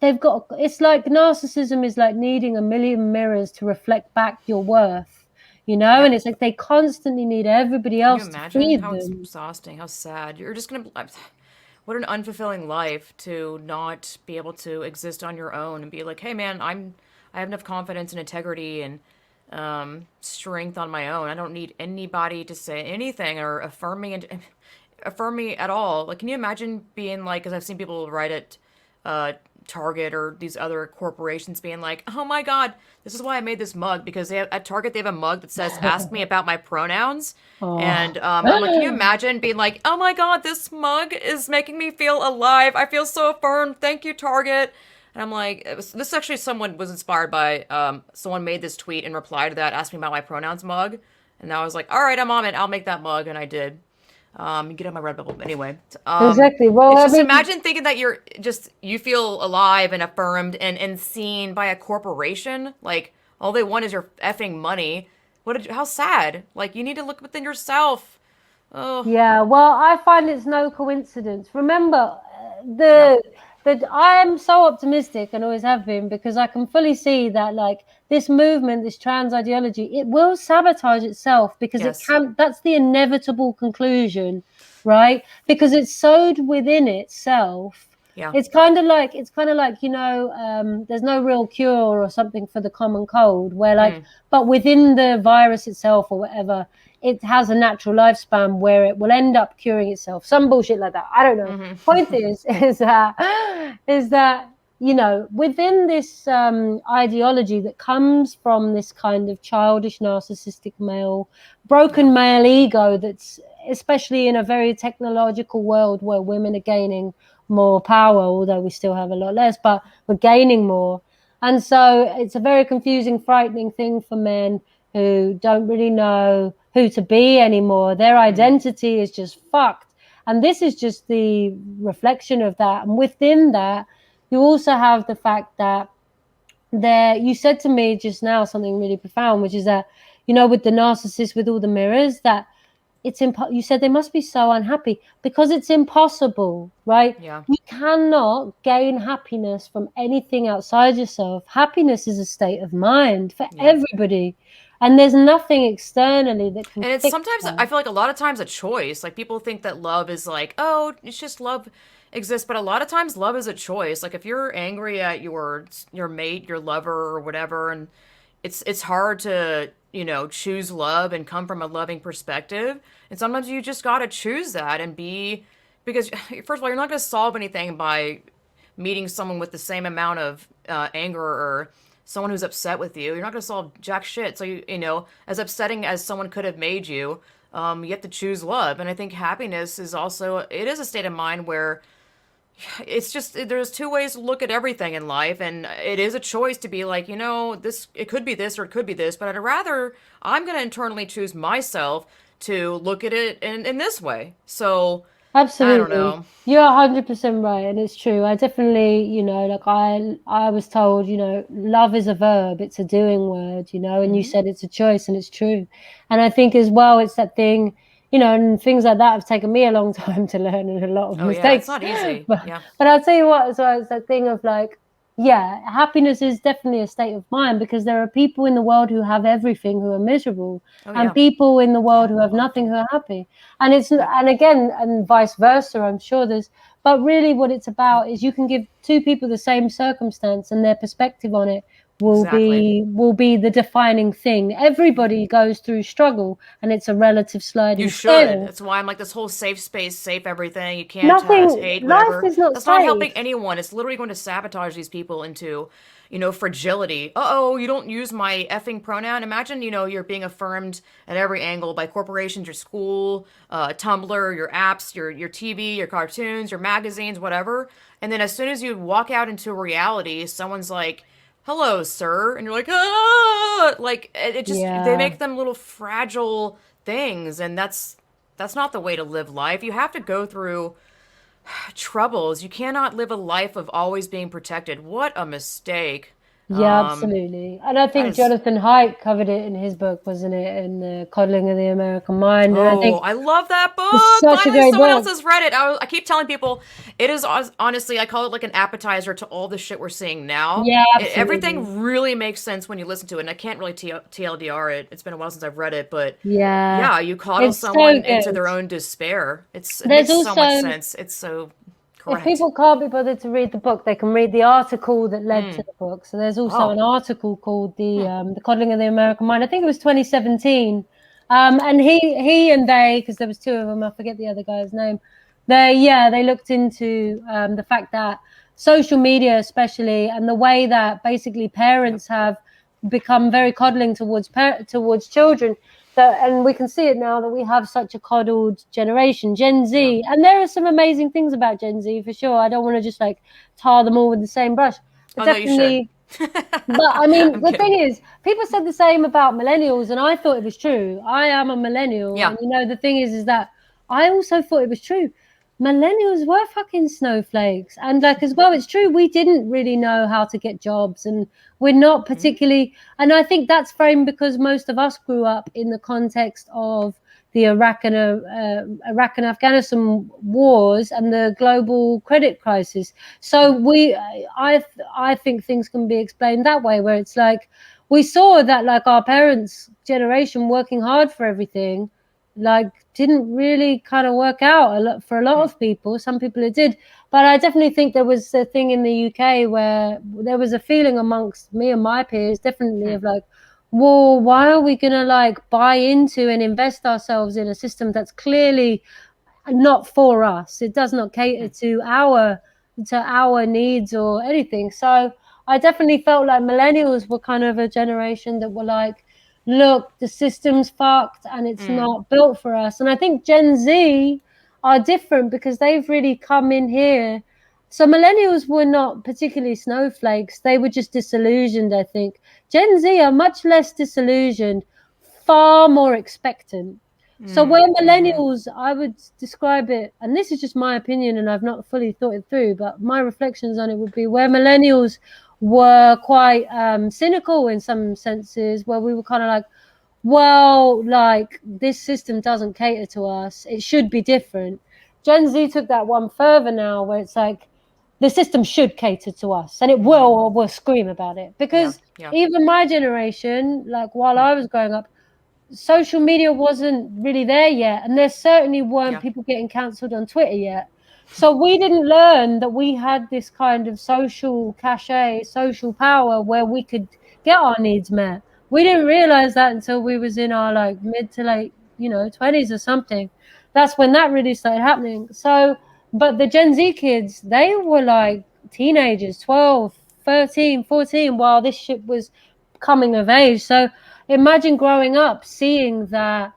They've got, it's like narcissism is like needing a million mirrors to reflect back your worth, and Yep. it's like they constantly need everybody Can you else to imagine feed how them. exhausting, how sad? You're just gonna. What an unfulfilling life to not be able to exist on your own and be like, hey man, I have enough confidence and integrity and strength on my own. I don't need anybody to say anything or affirm me and affirm me at all. Like, can you imagine being like? Because I've seen people write at Target or these other corporations being like, "Oh my God, this is why I made this mug because at Target they have a mug that says Ask me about my pronouns." Oh. And I'm like, can you imagine being like, "Oh my God, this mug is making me feel alive. I feel so affirmed. Thank you, Target." And I'm like, this actually someone was inspired by someone made this tweet in reply to that, asked me about my pronouns mug, and I was like, all right, I'm on it. I'll make that mug, and I did. You get on my Redbubble anyway. Exactly. Well, It's I just mean, imagine thinking that you feel alive and affirmed and seen by a corporation. Like all they want is your effing money. How sad. Like you need to look within yourself. Oh, yeah, well, I find it's no coincidence. Remember, yeah. I am so optimistic and always have been, because I can fully see that, like, this movement, this trans ideology, it will sabotage itself, because it Yes. can. That's the inevitable conclusion, right? Because it's sowed within itself. Yeah. It's kind of like there's no real cure or something for the common cold, where like, but within the virus itself or whatever, it has a natural lifespan where it will end up curing itself. Some bullshit like that. I don't know. Point is that you know, within this ideology that comes from this kind of childish, narcissistic male, broken male ego, that's especially in a very technological world where women are gaining more power, although we still have a lot less, but we're gaining more. And so it's a very confusing, frightening thing for men who don't really know who to be anymore. Their identity is just fucked. And this is just the reflection of that. And within that, you also have the fact that you said to me just now something really profound, which is that, you know, with the narcissist, with all the mirrors, that you said they must be so unhappy because it's impossible, right? Yeah. You cannot gain happiness from anything outside yourself. Happiness is a state of mind for everybody. And there's nothing externally that can And it's fix sometimes, that. I feel like a lot of times a choice. Like people think that love is like, oh, it's just love exists, but a lot of times love is a choice. Like if you're angry at your mate, your lover or whatever, and it's hard to, you know, choose love and come from a loving perspective. And sometimes you just got to choose that and be, because first of all, you're not going to solve anything by meeting someone with the same amount of anger or someone who's upset with you. You're not going to solve jack shit. So you know, as upsetting as someone could have made you, you have to choose love. And I think happiness is also, it is a state of mind where it's just, there's two ways to look at everything in life, and it is a choice to be like, you know, this, it could be this or it could be this, but I'm going to internally choose myself to look at it in this way. So Absolutely. I don't know. You're 100% right, and it's true. I definitely, you know, like I was told, you know, love is a verb, it's a doing word, you know, and you said it's a choice, and it's true. And I think as well, it's that thing, you know, and things like that have taken me a long time to learn, and a lot of Oh yeah, it's mistakes. not easy. But Yeah. I'll tell you what, as well, it's that thing of like, yeah, happiness is definitely a state of mind, because there are people in the world who have everything who are miserable, Oh and yeah. people in the world who have nothing who are happy. And it's, and again, and vice versa, I'm sure but really what it's about is you can give two people the same circumstance, and their perspective on it will be the defining thing. Everybody goes through struggle, and it's a relative sliding You should. scale. That's why I'm like this whole safe space, safe everything. You can't Nothing, hate, life whatever. is not That's not helping safe. anyone. It's literally going to sabotage these people into, you know, fragility. Uh-oh, you don't use my effing pronoun. Imagine, you know, you're being affirmed at every angle by corporations, your school, Tumblr, your apps, your TV, your cartoons, your magazines, whatever. And then as soon as you walk out into reality, someone's like, hello, sir. And you're like, ah! Like, it just, they Yeah. make them little fragile things. And that's not the way to live life. You have to go through troubles. You cannot live a life of always being protected. What a mistake. Yeah, absolutely. And I That think is, Jonathan Haidt covered it in his book, wasn't it? In The Coddling of the American Mind. And I oh, think I love that it's book. such a Finally, great someone else book. has read it. I keep telling people it is honestly, I call it like an appetizer to all the shit we're seeing now. Yeah, absolutely. Everything really makes sense when you listen to it. And I can't really TLDR it. It's been a while since I've read it, but Yeah. yeah, you coddle It's so someone into good. their own despair. It There's makes so much also, sense. It's so if correct. people can't be bothered to read the book, they can read the article that led to the book. So there's also Oh, an article called The Coddling of the American Mind. I think it was 2017. And he and they, because there was two of them, I forget the other guy's name. They looked into the fact that social media, especially, and the way that basically parents have become very coddling towards children. And we can see it now that we have such a coddled generation, Gen yeah. Z. And there are some amazing things about Gen Z for sure. I don't want to just like tar them all with the same brush, but Oh no, you should. definitely. But I mean, I'm the thing kidding. is, people said the same about millennials, and I thought it was true. I am a millennial, Yeah. and you know, the thing is that I also thought it was true. Millennials were fucking snowflakes, and like as well, it's true. We didn't really know how to get jobs, and we're not particularly. And I think that's framed because most of us grew up in the context of the Iraq and Afghanistan wars and the global credit crisis. So I think things can be explained that way, where it's like we saw that like our parents' generation working hard for everything, like didn't really kind of work out for a lot of people. Some people it did, but I definitely think there was a thing in the UK where there was a feeling amongst me and my peers, definitely of like, well, why are we gonna like buy into and invest ourselves in a system that's clearly not for us? It does not cater to our needs or anything. So I definitely felt like millennials were kind of a generation that were like, look, the system's fucked and it's not built for us. And I think Gen Z are different because they've really come in here. So millennials were not particularly snowflakes. They were just disillusioned, I think. Gen Z are much less disillusioned, far more expectant. So where millennials, I would describe it, and this is just my opinion and I've not fully thought it through, but my reflections on it would be where millennials were quite cynical in some senses, where we were kind of like, well, like this system doesn't cater to us. It should be different. Gen Z took that one further now where it's like, the system should cater to us and it will, or we'll scream about it. Because even my generation, like while I was growing up, social media wasn't really there yet, and there certainly weren't people getting cancelled on Twitter yet. So we didn't learn that we had this kind of social cachet, social power where we could get our needs met. We didn't realize that until we was in our like mid to late, 20s or something. That's when that really started happening. So, but the Gen Z kids, they were like teenagers, 12, 13, 14, while this shit was coming of age. So imagine growing up seeing that,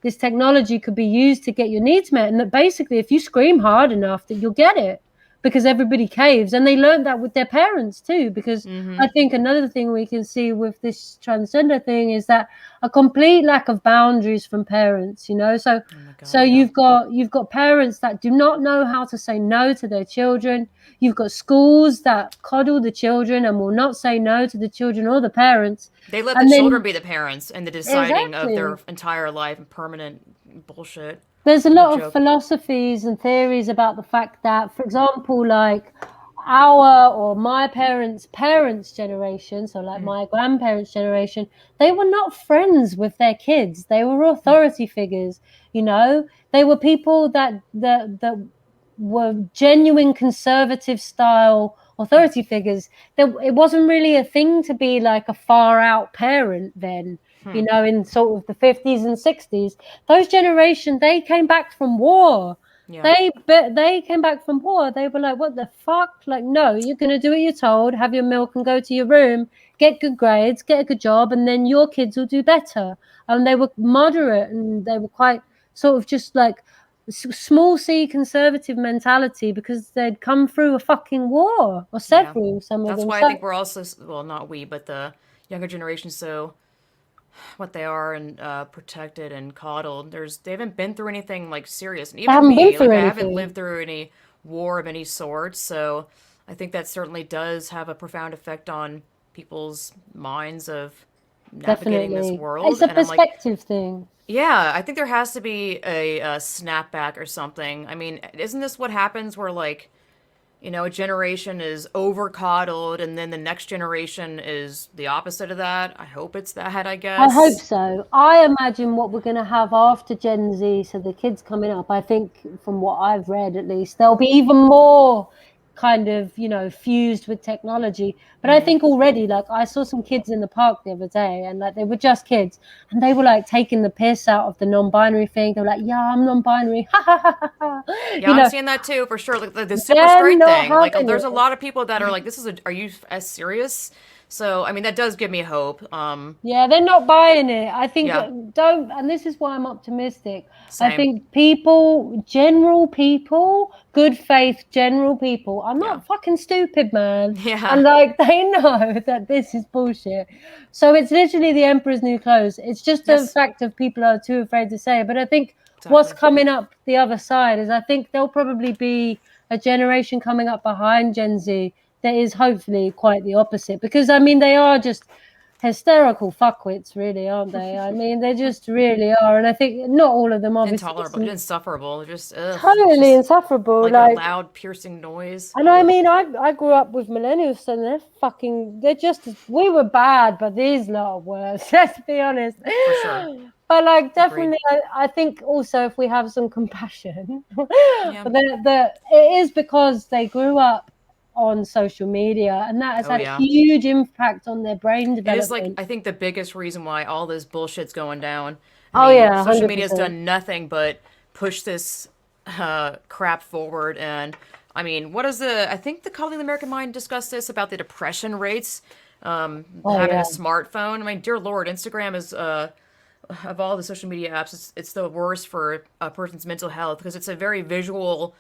this technology could be used to get your needs met, and that basically if you scream hard enough that you'll get it because everybody caves. And they learned that with their parents too, because I think another thing we can see with this transgender thing is that a complete lack of boundaries from parents, so you've got parents that do not know how to say no to their children. You've got schools that coddle the children and will not say no to the children or the parents. They let the children be the parents and the deciding of their entire life and permanent bullshit. There's a lot of philosophies and theories about the fact that, for example, like our or my parents' generation, so like my grandparents' generation, they were not friends with their kids. They were authority figures, They were people that were genuine conservative style authority figures. It wasn't really a thing to be like a far out parent then. In sort of the 50s and 60s, those generation, they came back from war. They came back from war. They were like, what the fuck? Like, no, you're going to do what you're told, have your milk and go to your room, get good grades, get a good job, and then your kids will do better. And they were moderate and they were quite sort of just like small c conservative mentality because they'd come through a fucking war or several. Some of them. That's why I think we're also, well, not we, but the younger generation, so what they are and protected and coddled. They haven't been through anything like serious, and even me, like I haven't lived through any war of any sort. So I think that certainly does have a profound effect on people's minds of navigating this world. It's a perspective thing. Yeah, I think there has to be a snapback or something. I mean, isn't this what happens where like, a generation is over coddled and then the next generation is the opposite of that? I hope it's that, I guess. I hope so. I imagine what we're going to have after Gen Z, so the kids coming up, I think from what I've read at least, they'll be even more kind of, fused with technology. But I think already, like I saw some kids in the park the other day and like they were just kids and they were like taking the piss out of the non-binary thing. They were like, yeah, I'm non-binary. Yeah, I'm seeing that too for sure. Like the super straight thing. Like there's a lot of people that are like, are you as serious? So, I mean, that does give me hope. Yeah, they're not buying it. I think and this is why I'm optimistic. Same. I think general people, good faith general people are not fucking stupid, man. Yeah. And like they know that this is bullshit. So it's literally the emperor's new clothes. It's just a fact of people are too afraid to say it. But I think what's coming up the other side is I think there'll probably be a generation coming up behind Gen Z that is hopefully quite the opposite, because I mean they are just hysterical fuckwits, really, aren't they? I mean they just really are, and I think not all of them obviously intolerable, insufferable, just totally insufferable, like a loud piercing noise. And I mean I grew up with millennials and they're just we were bad, but these lot are worse. Let's be honest. For sure. But like definitely, I think also if we have some compassion, it is because they grew up on social media, and that has Oh had a yeah. huge impact on their brain It is like, development. I think the biggest reason why all this bullshit's going down. I Oh mean, yeah, social media has 100%. done nothing but push this crap forward. And I mean, what is I think the Colony of the American Mind discussed this about the depression rates, Oh having yeah. a smartphone. I mean, dear Lord, Instagram is, of all the social media apps, it's the worst for a person's mental health because it's a very visual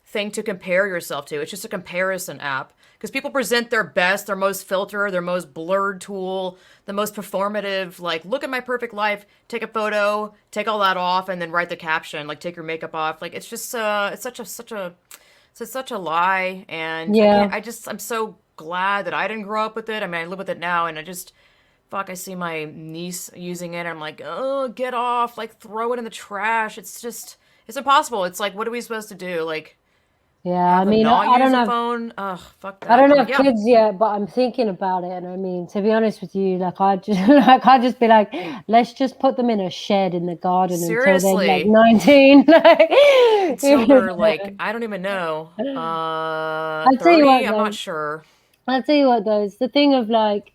thing to compare yourself to. It's just a comparison app because people present their best, their most filtered, their most blurred tool, the most performative. Like, look at my perfect life. Take a photo, take all that off, and then write the caption. Like, take your makeup off. Like, it's just it's such a lie. And I Yeah. can't. I'm so glad that I didn't grow up with it. I mean, I live with it now, and fuck, I see my niece using it, and I'm like, oh, get off, like, throw it in the trash. It's impossible. It's like, what are we supposed to do? Like, Yeah, I have them mean, not I use don't a have phone? Ugh, fuck I that. don't I mean, have yeah, kids yet, but I'm thinking about it. And I mean, to be honest with you, like I just like I just be like, let's just put them in a shed in the garden until they're like seriously. 19. Like, Until they're like, I don't even know, I'll tell you 30? what I'm not though. sure. I'll tell you what though. It's the thing of like,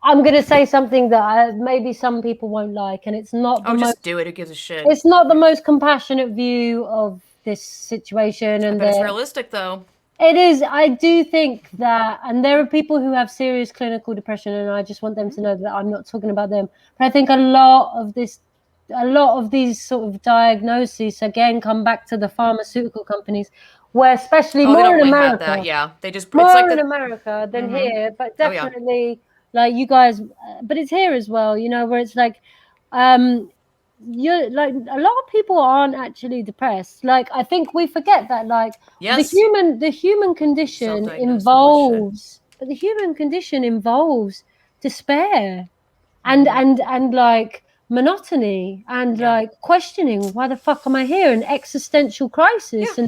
I'm gonna say something that maybe some people won't like, and Oh, just do it. Who gives a shit? it's not the most compassionate view of this situation, I and bet it's the realistic, though. it is. I do think that, and there are people who have serious clinical depression, and I just want them to know that I'm not talking about them. But I think a lot of these sort of diagnoses again come back to the pharmaceutical companies, where especially Oh, they don't really have that. Yeah. It's like more in the, America than mm-hmm. here, but Oh, yeah. definitely like you guys, but it's here as well, you know, where it's like, um, you're like a lot of people aren't actually depressed. Like I think we forget that like Yes. the human condition Self-diagnosed and all this shit. despair and Mm-hmm. and like monotony and Yeah. like questioning why the fuck am I here, and existential Yeah. crisis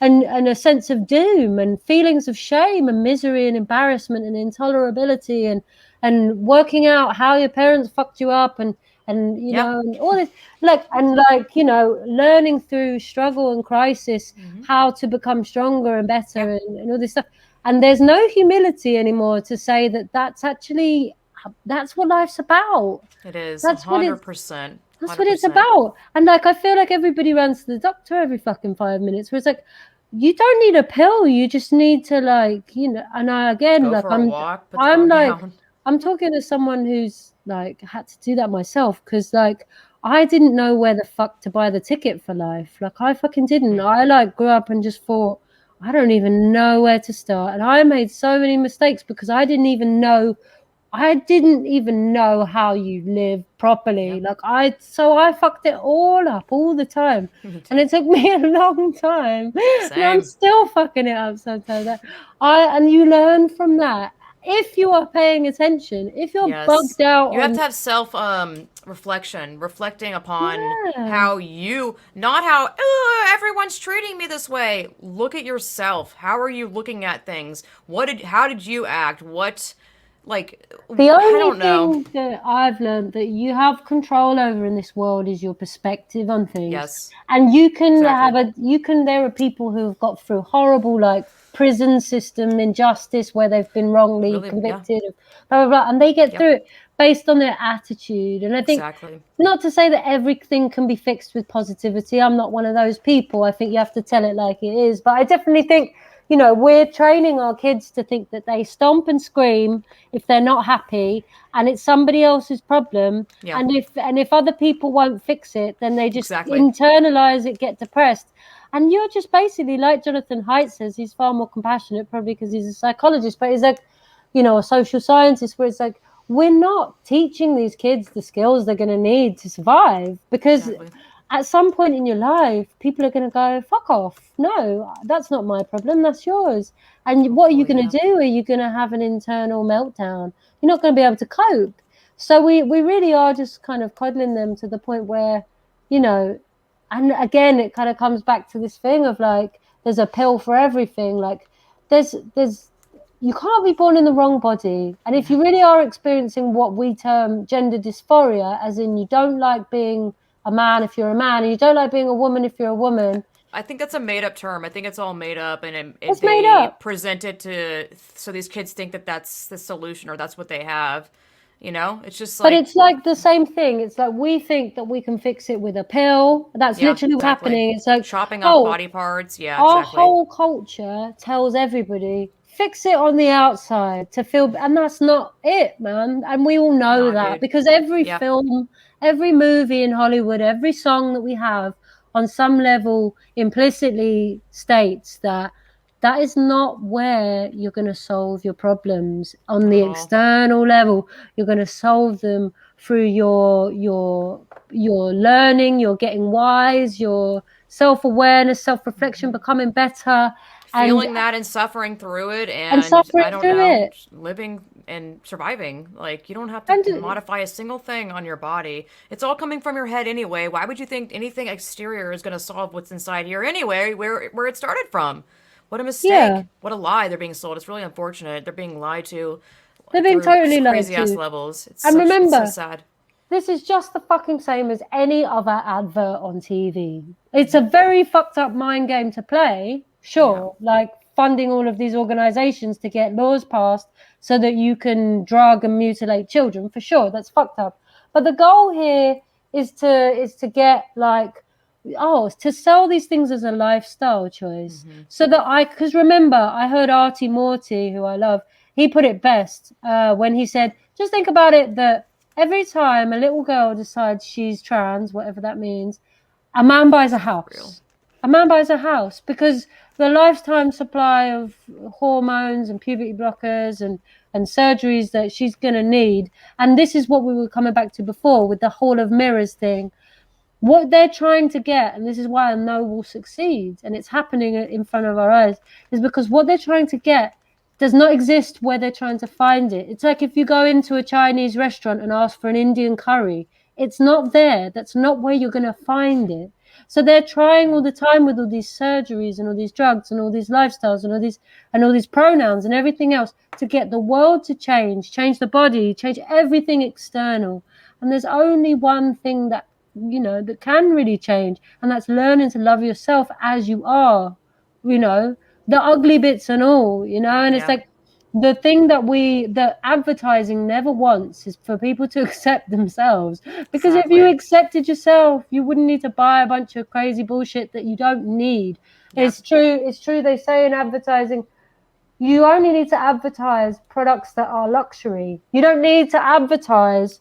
and a sense of doom and feelings of shame and misery and embarrassment and intolerability and working out how your parents fucked you up and you Yeah. know, and all this like, and like, you know, learning through struggle and crisis Mm-hmm. how to become stronger and Yeah. better and all this stuff. And there's no humility anymore to say that that's what life's about. It is That's what it's 100%. that's what it's 100%. about. And like I feel like everybody runs to the doctor every fucking 5 minutes. Where it's like, you don't need a pill. You just need to like, you know. And I again, Go like for a walk, put the I'm phone like, down. I'm talking to someone who's like had to do that myself because like I didn't know where the fuck to buy the ticket for life. Like I fucking didn't. I like grew up and just thought I don't even know where to start. And I made so many mistakes because I didn't even know how you live properly. Yep. Like I fucked it all up all the time. Me And too. it took me a long time. And I'm Same. still fucking it up sometimes. And you learn from that. If you are paying attention, if you're Yes. bugged out You have on, to have self reflection, reflecting upon yeah, how you, not how, oh, everyone's treating me this way. Look at yourself. How are you looking at things? How did you act? Like, the I only don't know. thing that I've learned that you have control over in this world is your perspective on things. Yes, And exactly. there are people who have got through horrible, like, prison system injustice where they've been wrongly Really, yeah, convicted of blah, blah, blah. And they get yep, through it based on their attitude. And I think, exactly. not to say that everything can be fixed with positivity. I'm not one of those people. I think you have to tell it like it is. But I definitely think, you know, we're training our kids to think that they stomp and scream if they're not happy and it's somebody else's problem. Yeah, And if other people won't fix it, then they just exactly. internalize it, get depressed. And you're just basically, like Jonathan Haidt says, he's far more compassionate, probably because he's a psychologist, but he's like, you know, a social scientist, where it's like, we're not teaching these kids the skills they're going to need to survive, because Exactly. at some point in your life, people are going to go, fuck off. No, that's not my problem. That's yours. And what are you Hopefully, going yeah. to do? Are you going to have an internal meltdown? You're not going to be able to cope. So we really are just kind of coddling them to the point where, you know, and again, it kind of comes back to this thing of like, there's a pill for everything. Like there's you can't be born in the wrong body. And if you really are experiencing what we term gender dysphoria, as in you don't like being a man if you're a man, and you don't like being a woman if you're a woman, I think that's a made up term. I think it's all made up, and It's made they up. present it to so these kids think that that's the solution or that's what they have. You know, it's just But like, it's like the same thing. It's like we think that we can fix it with a pill. That's yeah, literally what's exactly. happening. It's like, Chopping off oh, body parts. Yeah, our exactly. whole culture tells everybody fix it on the outside to feel, and that's not it, man. And we all know Nah, that dude. because every Yep. film, every movie in Hollywood, every song that we have on some level implicitly states that that is not where you're going to solve your problems on Not the at all. external level. You're going to solve them through your learning, you're getting wise, your self-awareness, self-reflection, becoming better, and Feeling that and suffering through it, and and suffering I don't through know, it. living and surviving. Like, you don't have to And modify a single thing on your body. It's all coming from your head anyway. Why would you think anything exterior is going to solve what's inside here anyway, where it started from? What a yeah, mistake. What a lie they're being sold. It's really unfortunate. They're being lied to they're being through totally lied crazy ass to. levels. And It's so remember, sad. this is just the fucking same as any other advert on TV. It's a very fucked up mind game to play, Yeah. sure, like funding all of these organizations to get laws passed so that you can drug and mutilate children, for sure, that's fucked up. But the goal here is to get like, oh, to sell these things as a lifestyle choice. So that because remember, I heard Artie Morty, who I love, he put it best when he said, just think about it that every time a little girl decides she's trans, whatever that means, a man buys a Real. house. A man buys a house because the lifetime supply of hormones and puberty blockers and surgeries that she's going to need. And this is what we were coming back to before with the Hall of Mirrors thing. What they're trying to get, and this is why I know will succeed, and it's happening in front of our eyes, is because what they're trying to get does not exist where they're trying to find it. It's like if you go into a Chinese restaurant and ask for an Indian curry, it's not there. That's not where you're going to find it. So they're trying all the time with all these surgeries and all these drugs and all these lifestyles and all these pronouns and everything else to get the world to change the body, change everything external. And there's only one thing that that can really change, and that's learning to love yourself as you are, the ugly bits and all, and it's Yeah. like the thing that advertising never wants is for people to accept themselves, because if you Exactly. accepted yourself, you wouldn't need to buy a bunch of crazy bullshit that you don't need. Yeah. It's true they say in advertising you only need to advertise products that are luxury. You don't need to advertise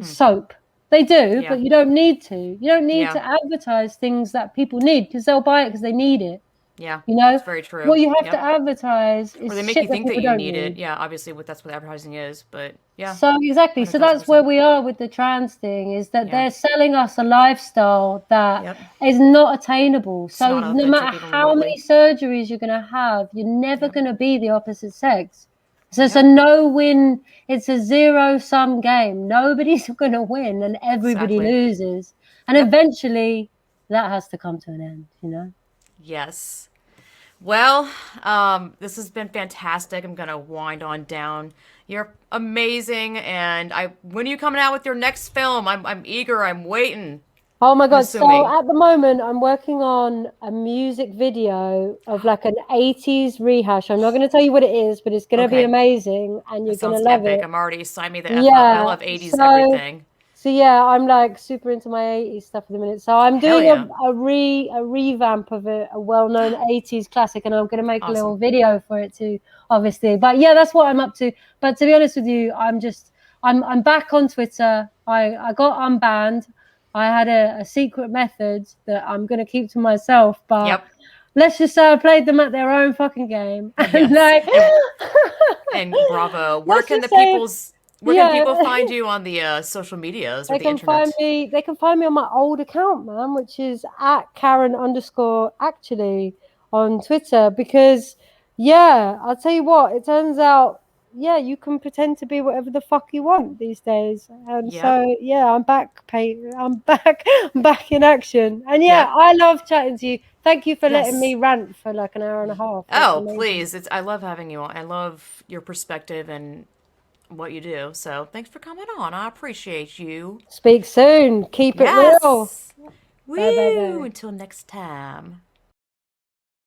soap. They do, Yeah. but you don't need to. You don't need Yeah. to advertise things that people need because they'll buy it because they need it. Yeah. You know, It's very true. what you have to Yep. advertise Or is they make shit you that think that people you don't need it. need. Yeah, obviously, that's what advertising is. But yeah, So exactly. So that's where 100,000%. we are with the trans thing, is that Yeah. they're selling us a lifestyle that Yep. is not attainable. It's So not no authentic matter even how many remotely. surgeries you're going to have, you're never Yep. going to be the opposite sex. So it's a Yep. no-win. It's a zero-sum game. Nobody's going to win, and everybody Exactly. loses. And Yep. eventually, that has to come to an end. Yes. Well, this has been fantastic. I'm gonna wind on down. You're amazing, and when are you coming out with your next film? I'm eager. I'm waiting. Oh my I'm God. So assuming. at the moment, I'm working on a music video of like an 80s rehash. I'm not going to tell you what it is, but it's going to be Okay, amazing and that you're going to sounds love epic. it. I'm already sign me the F up. I Yeah. love 80s So, everything. so yeah, I'm like super into my 80s stuff at the minute. So I'm Hell doing yeah. a revamp of a well-known 80s classic, and I'm going to make a little Awesome. video for it too, obviously. But yeah, that's what I'm up to. But to be honest with you, I'm back on Twitter. I got unbanned. I had a secret method that I'm going to keep to myself, but Yep. let's just say I played them at their own fucking game. And Yes. like, And bravo. let's just say, Where can yeah, people find you on the social medias or they the can find internet? me. They can find me on my old account, man, which is at Karen underscore actually on Twitter. Because, yeah, I'll tell you what. It turns out, yeah, you can pretend to be whatever the fuck you want these days. And Yep. so, yeah, I'm back. I'm back. I'm back in action. And yeah, Yep. I love chatting to you. Thank you for letting me Yes. rant for like an hour and a half. That's Oh, amazing. please. I love having you on. I love your perspective and what you do. So thanks for coming on. I appreciate you. Speak soon. Keep it real. Yes. Bye, bye, Woo! bye. Until next time.